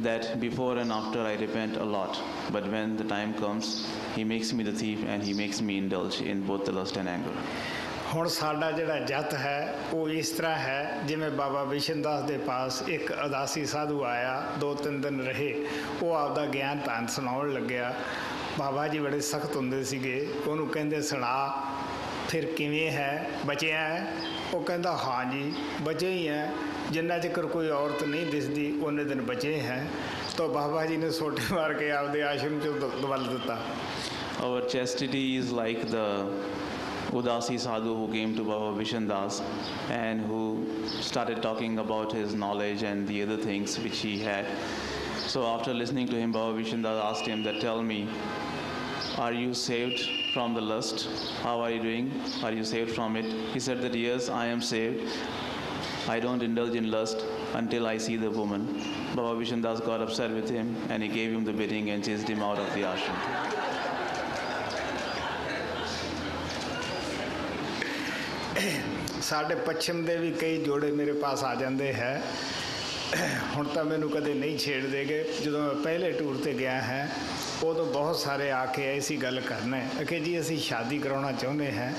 that before and after I repent a lot, but when the time comes, he makes me the thief and he makes me indulge in both the lust and anger. ਹੁਣ ਸਾਡਾ ਜਿਹੜਾ ਜਤ ਹੈ ਉਹ ਇਸ ਤਰ੍ਹਾਂ ਹੈ ਜਿਵੇਂ ਬਾਬਾ ਵਿਸ਼ਨ ਦਾਸ ਦੇ ਪਾਸ ਇੱਕ ਉਦਾਸੀ ਸਾਧੂ ਆਇਆ, 2-3 ਦਿਨ ਰਹੇ, ਉਹ ਆਪਦਾ ਗਿਆਨ ਧੰਨ ਸੁਣਾਉਣ ਲੱਗਿਆ। ਬਾਬਾ ਜੀ ਬੜੇ ਸਖਤ ਹੁੰਦੇ ਸੀਗੇ, ਉਹਨੂੰ ਕਹਿੰਦੇ ਸੁਣਾ ਫਿਰ ਕਿਵੇਂ ਹੈ, ਬਚਿਆ ਹੈ? ਉਹ ਕਹਿੰਦਾ ਹਾਂ ਜੀ ਬਚੇ ਹੀ ਹੈ, ਜਿੰਨਾ ਚਿਰ ਕੋਈ ਔਰਤ ਨਹੀਂ ਦਿਸਦੀ ਉਹਨੇ ਦਿਨ ਬਚੇ ਹੈ। ਤਾਂ ਬਾਬਾ ਜੀ ਨੇ ਸੋਟੇ ਮਾਰ ਕੇ ਆਪਦੇ ਆਸ਼ਰਮ 'ਚੋਂ ਦਵਲ ਦਿੱਤਾ। Our chastity is like the Udasi sadhu who came to Baba Vishan Das and who started talking about his knowledge and the other things which he had. So after listening to him, Baba Vishan Das asked him that, tell me, are you saved from the lust? How are you doing? Are you saved from it? He said that yes, I am saved. I don't indulge in lust until I see the woman. Baba Vishan Das got upset with him and he gave him the beating and chased him out of the ashram. ਸਾਡੇ ਪੱਛਮ ਦੇ ਵੀ ਕਈ ਜੋੜੇ ਮੇਰੇ ਪਾਸ ਆ ਜਾਂਦੇ ਹੈ। ਹੁਣ ਤਾਂ ਮੈਨੂੰ ਕਦੇ ਨਹੀਂ ਛੇੜਦੇ ਗੇ। ਜਦੋਂ ਮੈਂ ਪਹਿਲੇ ਟੂਰ 'ਤੇ ਗਿਆ ਹੈ ਉਦੋਂ ਬਹੁਤ ਸਾਰੇ ਆ ਕੇ ਐਸੀ ਗੱਲ ਕਰਨਾ ਕਿ ਜੀ ਅਸੀਂ ਸ਼ਾਦੀ ਕਰਾਉਣਾ ਚਾਹੁੰਦੇ ਹਾਂ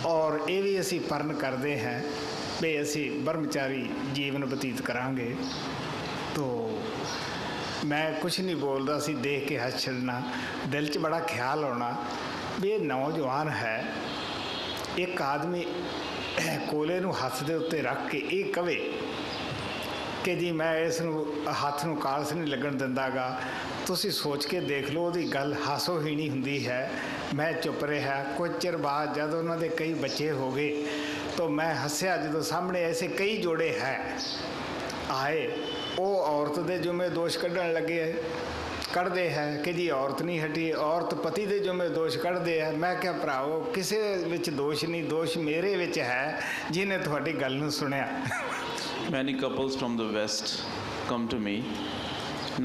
ਔਰ ਇਹ ਵੀ ਅਸੀਂ ਪਰਨ ਕਰਦੇ ਹਾਂ ਵੀ ਅਸੀਂ ਬ੍ਰਹਮਚਾਰੀ ਜੀਵਨ ਬਤੀਤ ਕਰਾਂਗੇ। ਤੋ ਮੈਂ ਕੁਛ ਨਹੀਂ ਬੋਲਦਾ ਸੀ, ਦੇਖ ਕੇ ਹੱਸ ਛੱਡਣਾ, ਦਿਲ 'ਚ ਬੜਾ ਖਿਆਲ ਆਉਣਾ ਵੀ ਇਹ ਨੌਜਵਾਨ ਹੈ। ਇੱਕ ਆਦਮੀ ਕੋਲੇ ਨੂੰ ਹੱਥ ਦੇ ਉੱਤੇ ਰੱਖ ਕੇ ਇਹ ਕਵੇ ਕਿ ਜੀ ਮੈਂ ਇਸ ਨੂੰ ਹੱਥ ਨੂੰ ਕਾਲਸ ਨਹੀਂ ਲੱਗਣ ਦਿੰਦਾ ਗਾ। ਤੁਸੀਂ ਸੋਚ ਕੇ ਦੇਖ ਲਓ, ਉਹਦੀ ਗੱਲ ਹਾਸੋਹੀਣੀ ਹੁੰਦੀ ਹੈ। ਮੈਂ ਚੁੱਪ ਰਿਹਾ। ਕੁਝ ਚਿਰ ਬਾਅਦ ਜਦ ਉਹਨਾਂ ਦੇ ਕਈ ਬੱਚੇ ਹੋ ਗਏ ਤਾਂ ਮੈਂ ਹੱਸਿਆ ਜਦੋਂ ਸਾਹਮਣੇ ਐਸੇ ਕਈ ਜੋੜੇ ਹੈ ਆਏ। ਉਹ ਔਰਤ ਦੇ ਜੁਮੇ ਦੋਸ਼ ਕੱਢਣ ਲੱਗੇ, ਕੱਢਦੇ ਹੈ ਕਿ ਜੀ ਔਰਤ ਨਹੀਂ ਹਟੀ, ਔਰਤ ਪਤੀ ਦੇ ਜੁਮੇ ਦੋਸ਼ ਕੱਢਦੇ ਹੈ। ਮੈਂ ਕਿਹਾ ਭਰਾਵੋ ਕਿਸੇ ਵਿੱਚ ਦੋਸ਼ ਨਹੀਂ, ਦੋਸ਼ ਮੇਰੇ ਵਿੱਚ ਹੈ ਜਿਹਨੇ ਤੁਹਾਡੀ ਗੱਲ ਨੂੰ ਸੁਣਿਆ। Many couples from the West come to me.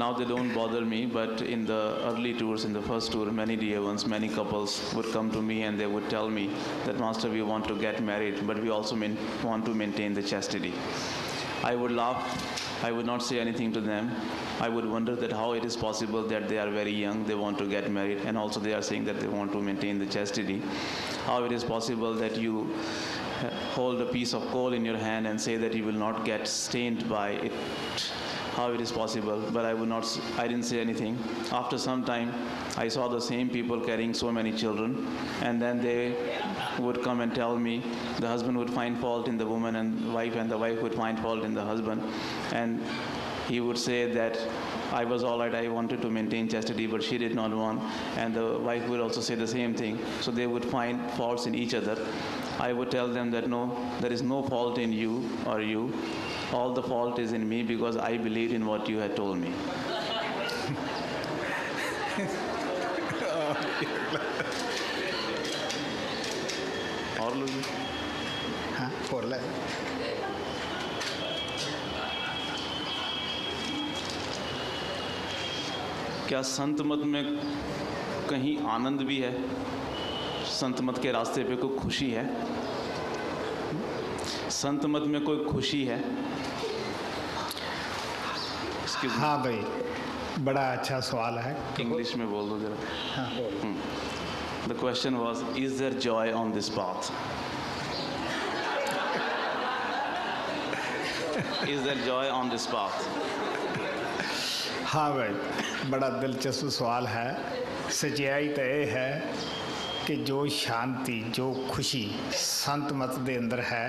Now they don't bother me, but in the early tours, in the first tour, many dear ones, many couples would come to me and they would tell me that Master, we want to get married, but we also want to maintain the chastity. I would laugh. I would not say anything to them. I would wonder that how it is possible that they are very young, they want to get married, and also they are saying that they want to maintain the chastity. How it is possible that you hold a piece of coal in your hand and say that you will not get stained by it. How it is possible? But I didn't say anything. After some time, I saw the same people carrying so many children, and then they would come and tell me, the husband would find fault in the woman and the wife would find fault in the husband. And he would say that I was all right, I wanted to maintain chastity, but she did not want. And the wife would also say the same thing. So they would find faults in each other. I would tell them that no, there is no fault in you or you. All the fault is in me because I believed in what you had told me. और लोग हाँ और ले क्या संत मत में कहीं आनंद भी है? संत मत के रास्ते पे कोई खुशी है? संत मत में कोई खुशी है? हाँ भाई, बड़ा अच्छा सवाल है। इंग्लिश में बोल दो जरा। हाँ। The question was, is there joy on this path? Is there joy on this path? हाँ भाई, बड़ा दिलचस्प सवाल है। सच्चाई तो ये है कि जो शांति, जो खुशी संत मत दे अंदर है,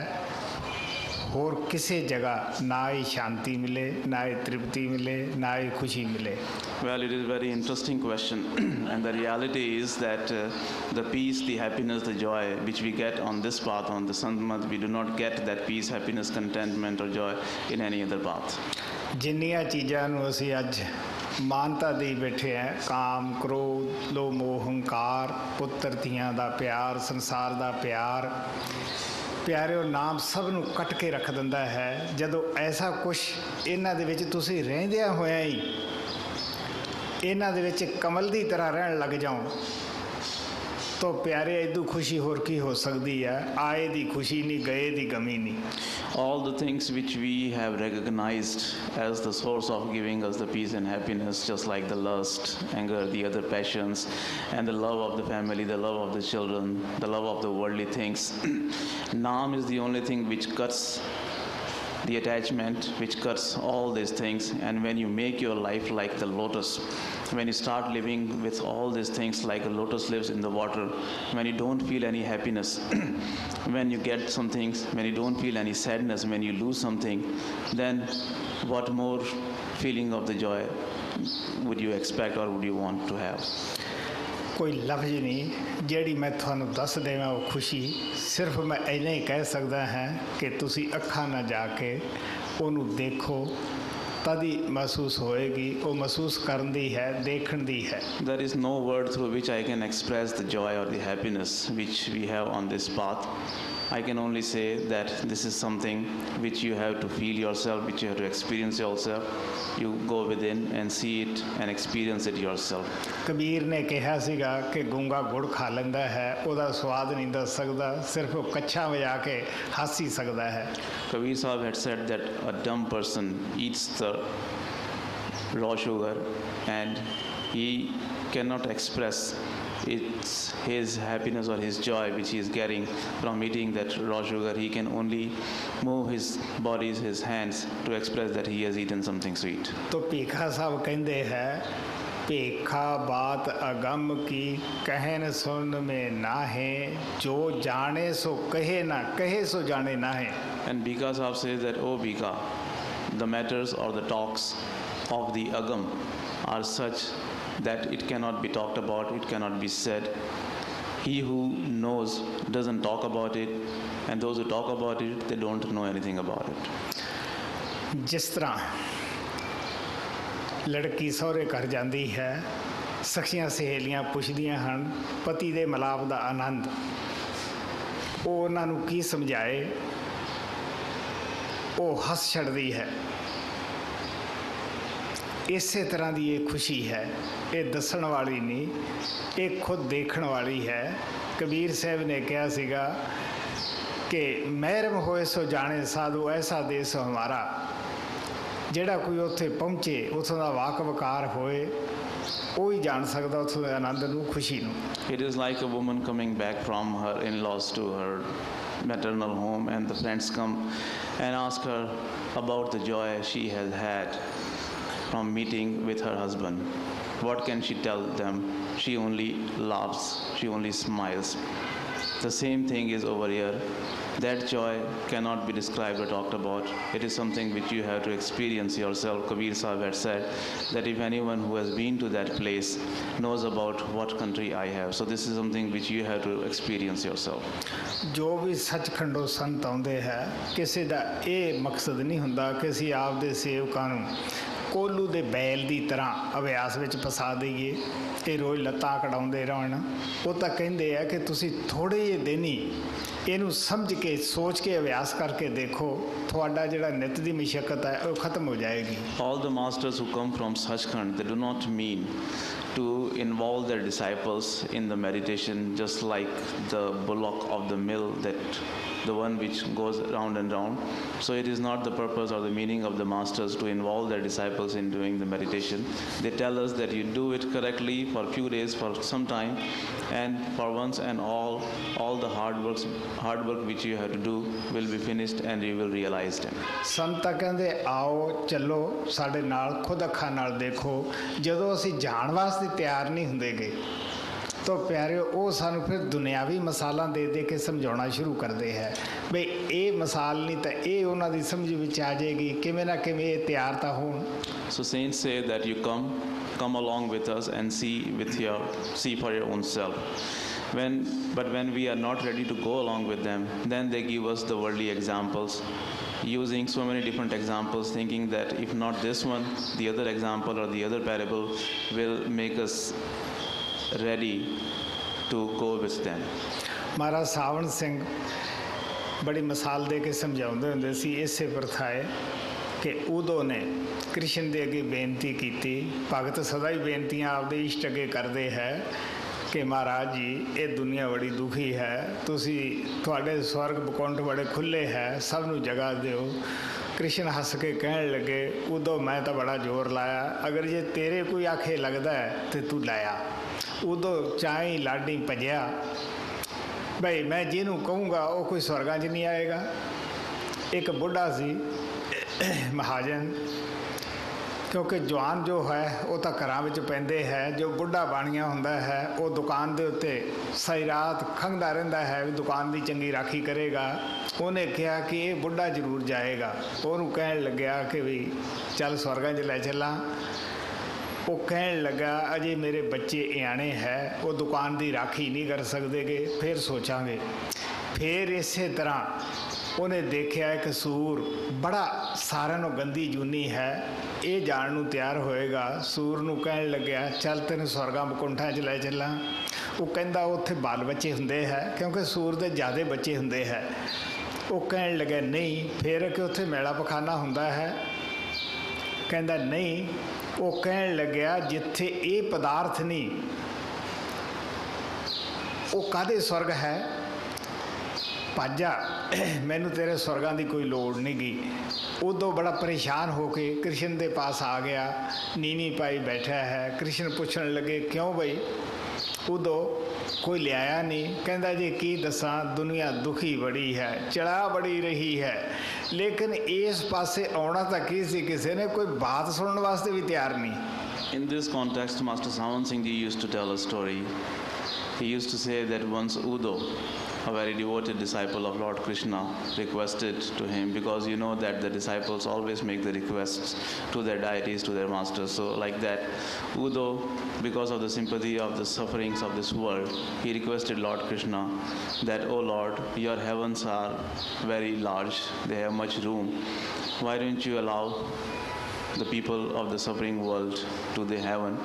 और किसी जगह ना ही शांति मिले, ना ही तृप्ति मिले, ना ही खुशी मिले। Well, it is a very interesting question, and the reality is that the peace, the happiness, the joy which we get on this path, on the Santmat, we do not get that peace, happiness, contentment or joy in any other path. जिन्नियां चीज़ां नूं असीं अज मानता दे बैठे हैं, काम, क्रोध, लोभ, मोह, हंकार, पुत्र धीआं दा प्यार, संसार दा प्यार, प्यारे और नाम सब नूं कट के रख दिंदा है। जदों ऐसा कुछ इन्हां दे विच तुसीं रहिंदिआं होइआं ही इन्हां दे विच कमल दी तरह रहण लग जाओ तो प्यारे इदू खुशी होर की हो सकती है? आए दी खुशी नहीं, गए दी गमी नहीं। All the things which we have recognized as the source of giving us the peace and happiness, just like the lust, anger, the other passions, and the love of the family, the love of the children, the love of the worldly things. Naam is the only thing which cuts the attachment, which cuts all these things. And when you make your life like the lotus, when you start living with all these things like a lotus lives in the water, when you don't feel any happiness, when you get some things, when you don't feel any sadness, when you lose something, then what more feeling of the joy would you expect or would you want to have? कोई लफ्ज़ नहीं जेड़ी मैं थानू दस देवां वो खुशी सिर्फ मैं इन्ना ही कह सकदा है कि तुसी अखां ना जाके ओनू देखो तदी महसूस होएगी। वो महसूस करन दी है, देखण दी है। There is no word through which I can express the joy or the happiness which we have on this path. I can only say that this is something which you have to feel yourself, which you have to experience yourself. You go within and see it and experience it yourself. Kabir ने कहा सीगा कि गूंगा गुड़ खा लेंदा है, ओदा स्वाद नहीं दस सकदा, सिर्फ वो कच्छा वजा के हंस ही सकदा है। Kabir Sahib had said that a dumb person eats the raw sugar and he cannot express it's his happiness or his joy which he is getting from eating that raw sugar. He can only move his body, his hands to express that he has eaten something sweet. तो भीखा साहब कहते हैं भीखा बात अगम की कहन सुन में ना है, जो जाने सो कहे ना कहे सो जाने ना है। And Bhikha Sahib says that, oh Bhikha, the matters or the talks of the agam are such that it cannot be talked about, it cannot be said. He who knows doesn't talk about it, and those who talk about it, they don't know anything about it. जिस तरह लड़की सहुरे घर जाती है, सखियां सहेलियां पुछदियां हन पति दे मिलाप दा आनंद, वो उन्हां नूं की समझाए, वो हस छड़दी है। इसे तरह की ये खुशी है, ये दसन वाली नहीं, ये खुद देखण वाली है। कबीर साहब ने कहा सीगा कि महरम होए सो जाने साधु ऐसा देश हमारा, ਜਿਹੜਾ ਕੋਈ ਉੱਥੇ ਪਹੁੰਚੇ ਉੱਥੋਂ ਦਾ ਵਾਕ-ਵਕਾਰ ਹੋਏ ਉਹ ਹੀ ਜਾਣ ਸਕਦਾ ਉੱਥੋਂ ਦੇ ਆਨੰਦ ਨੂੰ, ਖੁਸ਼ੀ ਨੂੰ। It is like a woman coming back from her in-laws to her maternal home, and the friends come and ask her about the joy she has had from meeting with her husband. What can she tell them? She only laughs, she only smiles. The same thing is over here. That joy cannot be described or talked about. It is something which you have to experience yourself. Kabir Sahib had said that if anyone who has been to that place knows about what country I have. So this is something which you have to experience yourself. ਜੋ ਵੀ ਸੱਚਖੰਡੋਂ ਸੰਤ ਆਉਂਦੇ ਹੈ, ਕਿਸੇ ਦਾ ਇਹ ਮਕਸਦ ਨਹੀਂ ਹੁੰਦਾ ਕਿ ਅਸੀਂ ਆਪਦੇ ਸੇਵਕਾਂ ਨੂੰ ਕੋਲੂ ਦੇ ਬੈਲ ਦੀ ਤਰ੍ਹਾਂ ਅਭਿਆਸ ਵਿੱਚ ਫਸਾ ਦਈਏ, ਇਹ ਰੋਜ਼ ਲੱਤਾਂ ਕਢਾਉਂਦੇ ਰਹਿਣ। ਉਹ ਤਾਂ ਕਹਿੰਦੇ ਆ ਕਿ ਤੁਸੀਂ ਥੋੜ੍ਹੇ ਜਿਹੇ ਦਿਨ ਹੀ ਇਹਨੂੰ ਸਮਝ ਕੇ ਸੋਚ ਕੇ ਅਭਿਆਸ ਕਰਕੇ ਦੇਖੋ, ਤੁਹਾਡਾ ਜਿਹੜਾ ਨਿੱਤ ਦੀ ਮੁਸ਼ੱਕਤ ਹੈ ਉਹ ਖਤਮ ਹੋ ਜਾਏਗੀ। All the masters who come from Sachkhand, they do not mean to involve their disciples in the meditation just like the bullock of the mill, that the one which goes round and round. So it is not the purpose or the meaning of the masters to involve their disciples in doing the meditation. They tell us that you do it correctly for a few days, for some time, and for once and all the hard work which you have to do will be finished and you will realize them. ਸੰਤ ਕਹਿੰਦੇ ਆਓ ਚੱਲੋ ਸਾਡੇ ਨਾਲ, ਖੁਦ ਅੱਖਾਂ ਨਾਲ ਦੇਖੋ। ਜਦੋਂ ਅਸੀਂ ਜਾਣ ਵਾਸਤੇ ਤਿਆਰ ਨਹੀਂ ਹੁੰਦੇਗੇ ਤਾਂ ਪਿਆਰਿਓ ਉਹ ਸਾਨੂੰ ਫਿਰ ਦੁਨਿਆਵੀ ਮਿਸਾਲਾਂ ਦੇ ਦੇ ਕੇ ਸਮਝਾਉਣਾ ਸ਼ੁਰੂ ਕਰਦੇ ਹੈ ਬਈ ਇਹ ਮਿਸਾਲ ਨਹੀਂ ਤਾਂ ਇਹ ਉਹਨਾਂ ਦੀ ਸਮਝ ਵਿੱਚ ਆ ਜਾਏਗੀ, ਕਿਵੇਂ ਨਾ ਕਿਵੇਂ ਇਹ ਤਿਆਰ ਤਾਂ ਹੋਣ। So saints say that you come along with us and see for your own self. But when we are not ready to go along with them, then they give us the worldly examples, using so many different examples, thinking that if not this one, the other example or the other parable will make us ready to go with them. ਮਹਾਰਾਜ ਸਾਵਣ ਸਿੰਘ ਬੜੀ ਮਿਸਾਲ ਦੇ ਕੇ ਸਮਝਾਉਂਦੇ ਹੁੰਦੇ ਸੀ। ਇਸੇ ਪ੍ਰਥਾ ਹੈ ਕਿ ਉਦੋਂ ਨੇ ਕ੍ਰਿਸ਼ਨ ਦੇ ਅੱਗੇ ਬੇਨਤੀ ਕੀਤੀ, ਭਗਤ ਸਦਾ ਹੀ ਬੇਨਤੀਆਂ ਆਪਦੇ ਇਸ਼ਟ ਅੱਗੇ ਕਰਦੇ ਹੈ ਕਿ ਮਹਾਰਾਜ ਜੀ ਇਹ ਦੁਨੀਆ ਬੜੀ ਦੁਖੀ ਹੈ, ਤੁਹਾਡੇ ਸਵਰਗ ਬਕੁੰਠ ਬੜੇ ਖੁੱਲ੍ਹੇ ਹੈ, ਸਭ ਨੂੰ ਜਗ੍ਹਾ ਦਿਓ। ਕ੍ਰਿਸ਼ਨ ਹੱਸ ਕੇ ਕਹਿਣ ਲੱਗੇ ਉਦੋਂ ਮੈਂ ਤਾਂ ਬੜਾ ਜ਼ੋਰ ਲਾਇਆ, ਅਗਰ ਜੇ ਤੇਰੇ ਕੋਈ ਆਖੇ ਲੱਗਦਾ ਤੇ ਤੂੰ ਲਾਇਆ। ਉਦੋਂ ਚਾਹੀਂ ਲਾਡੀ ਭਜਿਆ ਬਈ ਮੈਂ ਜਿਹਨੂੰ ਕਹੂੰਗਾ ਉਹ ਕੋਈ ਸਵਰਗਾਂ 'ਚ ਨਹੀਂ ਆਏਗਾ। ਇੱਕ ਬੁੱਢਾ ਸੀ ਮਹਾਜਨ, ਕਿਉਂਕਿ ਜਵਾਨ ਜੋ ਹੈ ਉਹ ਤਾਂ ਘਰਾਂ ਵਿੱਚ ਪੈਂਦੇ ਹੈ, ਜੋ ਬੁੱਢਾ ਬਾਣੀਆ ਹੁੰਦਾ ਹੈ ਉਹ ਦੁਕਾਨ ਦੇ ਉੱਤੇ ਸਾਰੀ ਰਾਤ ਖੰਘਦਾ ਰਹਿੰਦਾ ਹੈ ਵੀ ਦੁਕਾਨ ਦੀ ਚੰਗੀ ਰਾਖੀ ਕਰੇਗਾ। ਉਹਨੇ ਕਿਹਾ ਕਿ ਇਹ ਬੁੱਢਾ ਜ਼ਰੂਰ ਜਾਏਗਾ। ਉਹਨੂੰ ਕਹਿਣ ਲੱਗਿਆ ਕਿ ਵੀ ਚੱਲ ਸਵਰਗਾਂ 'ਚ ਲੈ ਚੱਲਾਂ। ਉਹ ਕਹਿਣ ਲੱਗਾ ਅਜੇ ਮੇਰੇ ਬੱਚੇ ਇਆਣੇ ਹੈ, ਉਹ ਦੁਕਾਨ ਦੀ ਰਾਖੀ ਨਹੀਂ ਕਰ ਸਕਦੇਗੇ, ਫਿਰ ਸੋਚਾਂਗੇ। ਫਿਰ ਇਸੇ ਤਰ੍ਹਾਂ ਉਹਨੇ ਦੇਖਿਆ ਇੱਕ ਸੂਰ ਬੜਾ ਸਾਰਿਆਂ ਨੂੰ ਗੰਦੀ ਜੂਨੀ ਹੈ, ਇਹ ਜਾਣ ਨੂੰ ਤਿਆਰ ਹੋਏਗਾ। ਸੂਰ ਨੂੰ ਕਹਿਣ ਲੱਗਿਆ ਚੱਲ ਤੈਨੂੰ ਸਵਰਗਾਂ ਬਕੁੰਠਾਂ 'ਚ ਲੈ ਚੱਲਾਂ। ਉਹ ਕਹਿੰਦਾ ਉੱਥੇ ਬਾਲ ਬੱਚੇ ਹੁੰਦੇ ਹੈ, ਕਿਉਂਕਿ ਸੂਰ ਦੇ ਜ਼ਿਆਦਾ ਬੱਚੇ ਹੁੰਦੇ ਹੈ। ਉਹ ਕਹਿਣ ਲੱਗਾ ਨਹੀਂ। ਫਿਰ ਕਿ ਉੱਥੇ ਮੇਲਾ ਪਖਾਨਾ ਹੁੰਦਾ ਹੈ, ਕਹਿੰਦਾ ਨਹੀਂ। ਉਹ ਕਹਿਣ ਲੱਗਿਆ ਜਿੱਥੇ ਇਹ ਪਦਾਰਥ ਨਹੀਂ ਉਹ ਕਾਹਦੇ ਸਵਰਗ ਹੈ, ਭੱਜ ਜਾ, ਮੈਨੂੰ ਤੇਰੇ ਸਵਰਗਾਂ ਦੀ ਕੋਈ ਲੋੜ ਨਹੀਂ ਗੀ। ਉਦੋਂ ਬੜਾ ਪਰੇਸ਼ਾਨ ਹੋ ਕੇ ਕ੍ਰਿਸ਼ਨ ਦੇ ਪਾਸ ਆ ਗਿਆ, ਨੀਵੀਂ ਪਾਈ ਬੈਠਾ ਹੈ। ਕ੍ਰਿਸ਼ਨ ਪੁੱਛਣ ਲੱਗੇ ਕਿਉਂ ਬਈ? ਉਦੋਂ ਕੋਈ ਲਿਆਇਆ ਨਹੀਂ। ਕਹਿੰਦਾ ਜੀ ਕੀ ਦੱਸਾਂ, ਦੁਨੀਆ ਦੁਖੀ ਬੜੀ ਹੈ, ਚੜਾ ਬੜੀ ਰਹੀ ਹੈ, ਲੇਕਿਨ ਇਸ ਪਾਸੇ ਆਉਣਾ ਤਾਂ ਕੀ ਸੀ, ਕਿਸੇ ਨੇ ਕੋਈ ਬਾਤ ਸੁਣਨ ਵਾਸਤੇ ਵੀ ਤਿਆਰ ਨਹੀਂ। In this context, Master Sawan Singh Ji used to tell a story. He used to say that once Udo, a very devoted disciple of Lord Krishna, requested to him, because you know that the disciples always make the requests to their deities, to their masters. So like that, Udo, because of the sympathy of the sufferings of this world, he requested Lord Krishna that, oh Lord, your heavens are very large, they have much room. Why don't you allow the people of the suffering world to the heaven?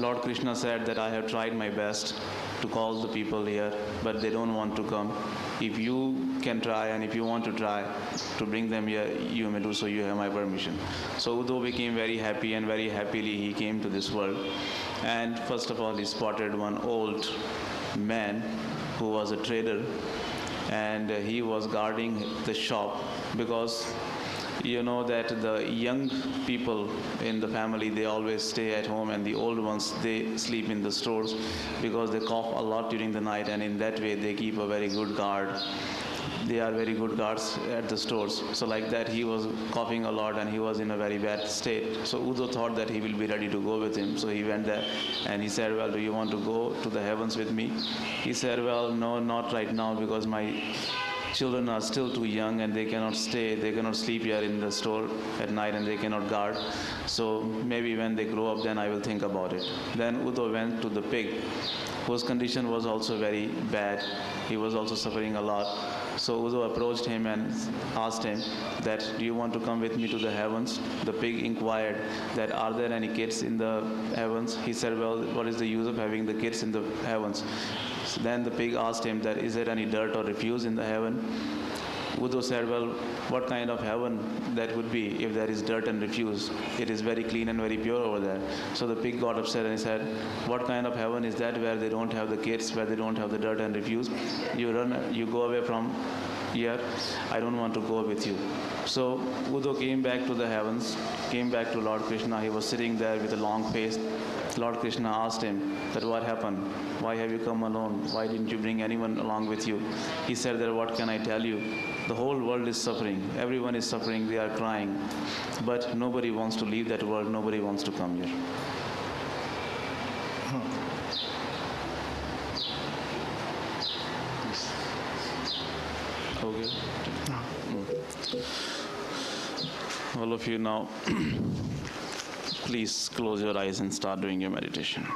Lord Krishna said that I have tried my best to call the people here, but they don't want to come. If you can try and if you want to try to bring them here, you may do so, you have my permission. So Udo became very happy, and very happily he came to this world. And first of all he spotted one old man who was a trader, and he was guarding the shop because you know that the young people in the family, they always stay at home, and the old ones, they sleep in the stores because they cough a lot during the night, and in that way they keep a very good guard. They are very good guards at the stores. So like that, he was coughing a lot and he was in a very bad state. So Udo thought that he will be ready to go with him. So he went there and he said, well, do you want to go to the heavens with me? He said, well, no, not right now, because my children are still too young and they cannot sleep here in the store at night, and they cannot guard. So maybe when they grow up, then I will think about it. Then Udo went to the pig, whose condition was also very bad. He was also suffering a lot. So Udo approached him and asked him that, do you want to come with me to the heavens? The pig inquired that, are there any kids in the heavens? He said, well, what is the use of having the kids in the heavens? Then the pig asked him that, is there any dirt or refuse in the heaven? Udo said, well, what kind of heaven that would be if there is dirt and refuse? It is very clean and very pure over there. So the pig got upset and he said, what kind of heaven is that where they don't have the kids, where they don't have the dirt and refuse? You go away from here. I don't want to go with you. So Udo came back to the heavens, came back to Lord Krishna. He was sitting there with a long face. Lord Krishna asked him that, what happened? Why have you come alone? Why didn't you bring anyone along with you? He said that, what can I tell you? The whole world is suffering. Everyone is suffering. They are crying. But nobody wants to leave that world. Nobody wants to come here. Okay. All of you now, please close your eyes and start doing your meditation.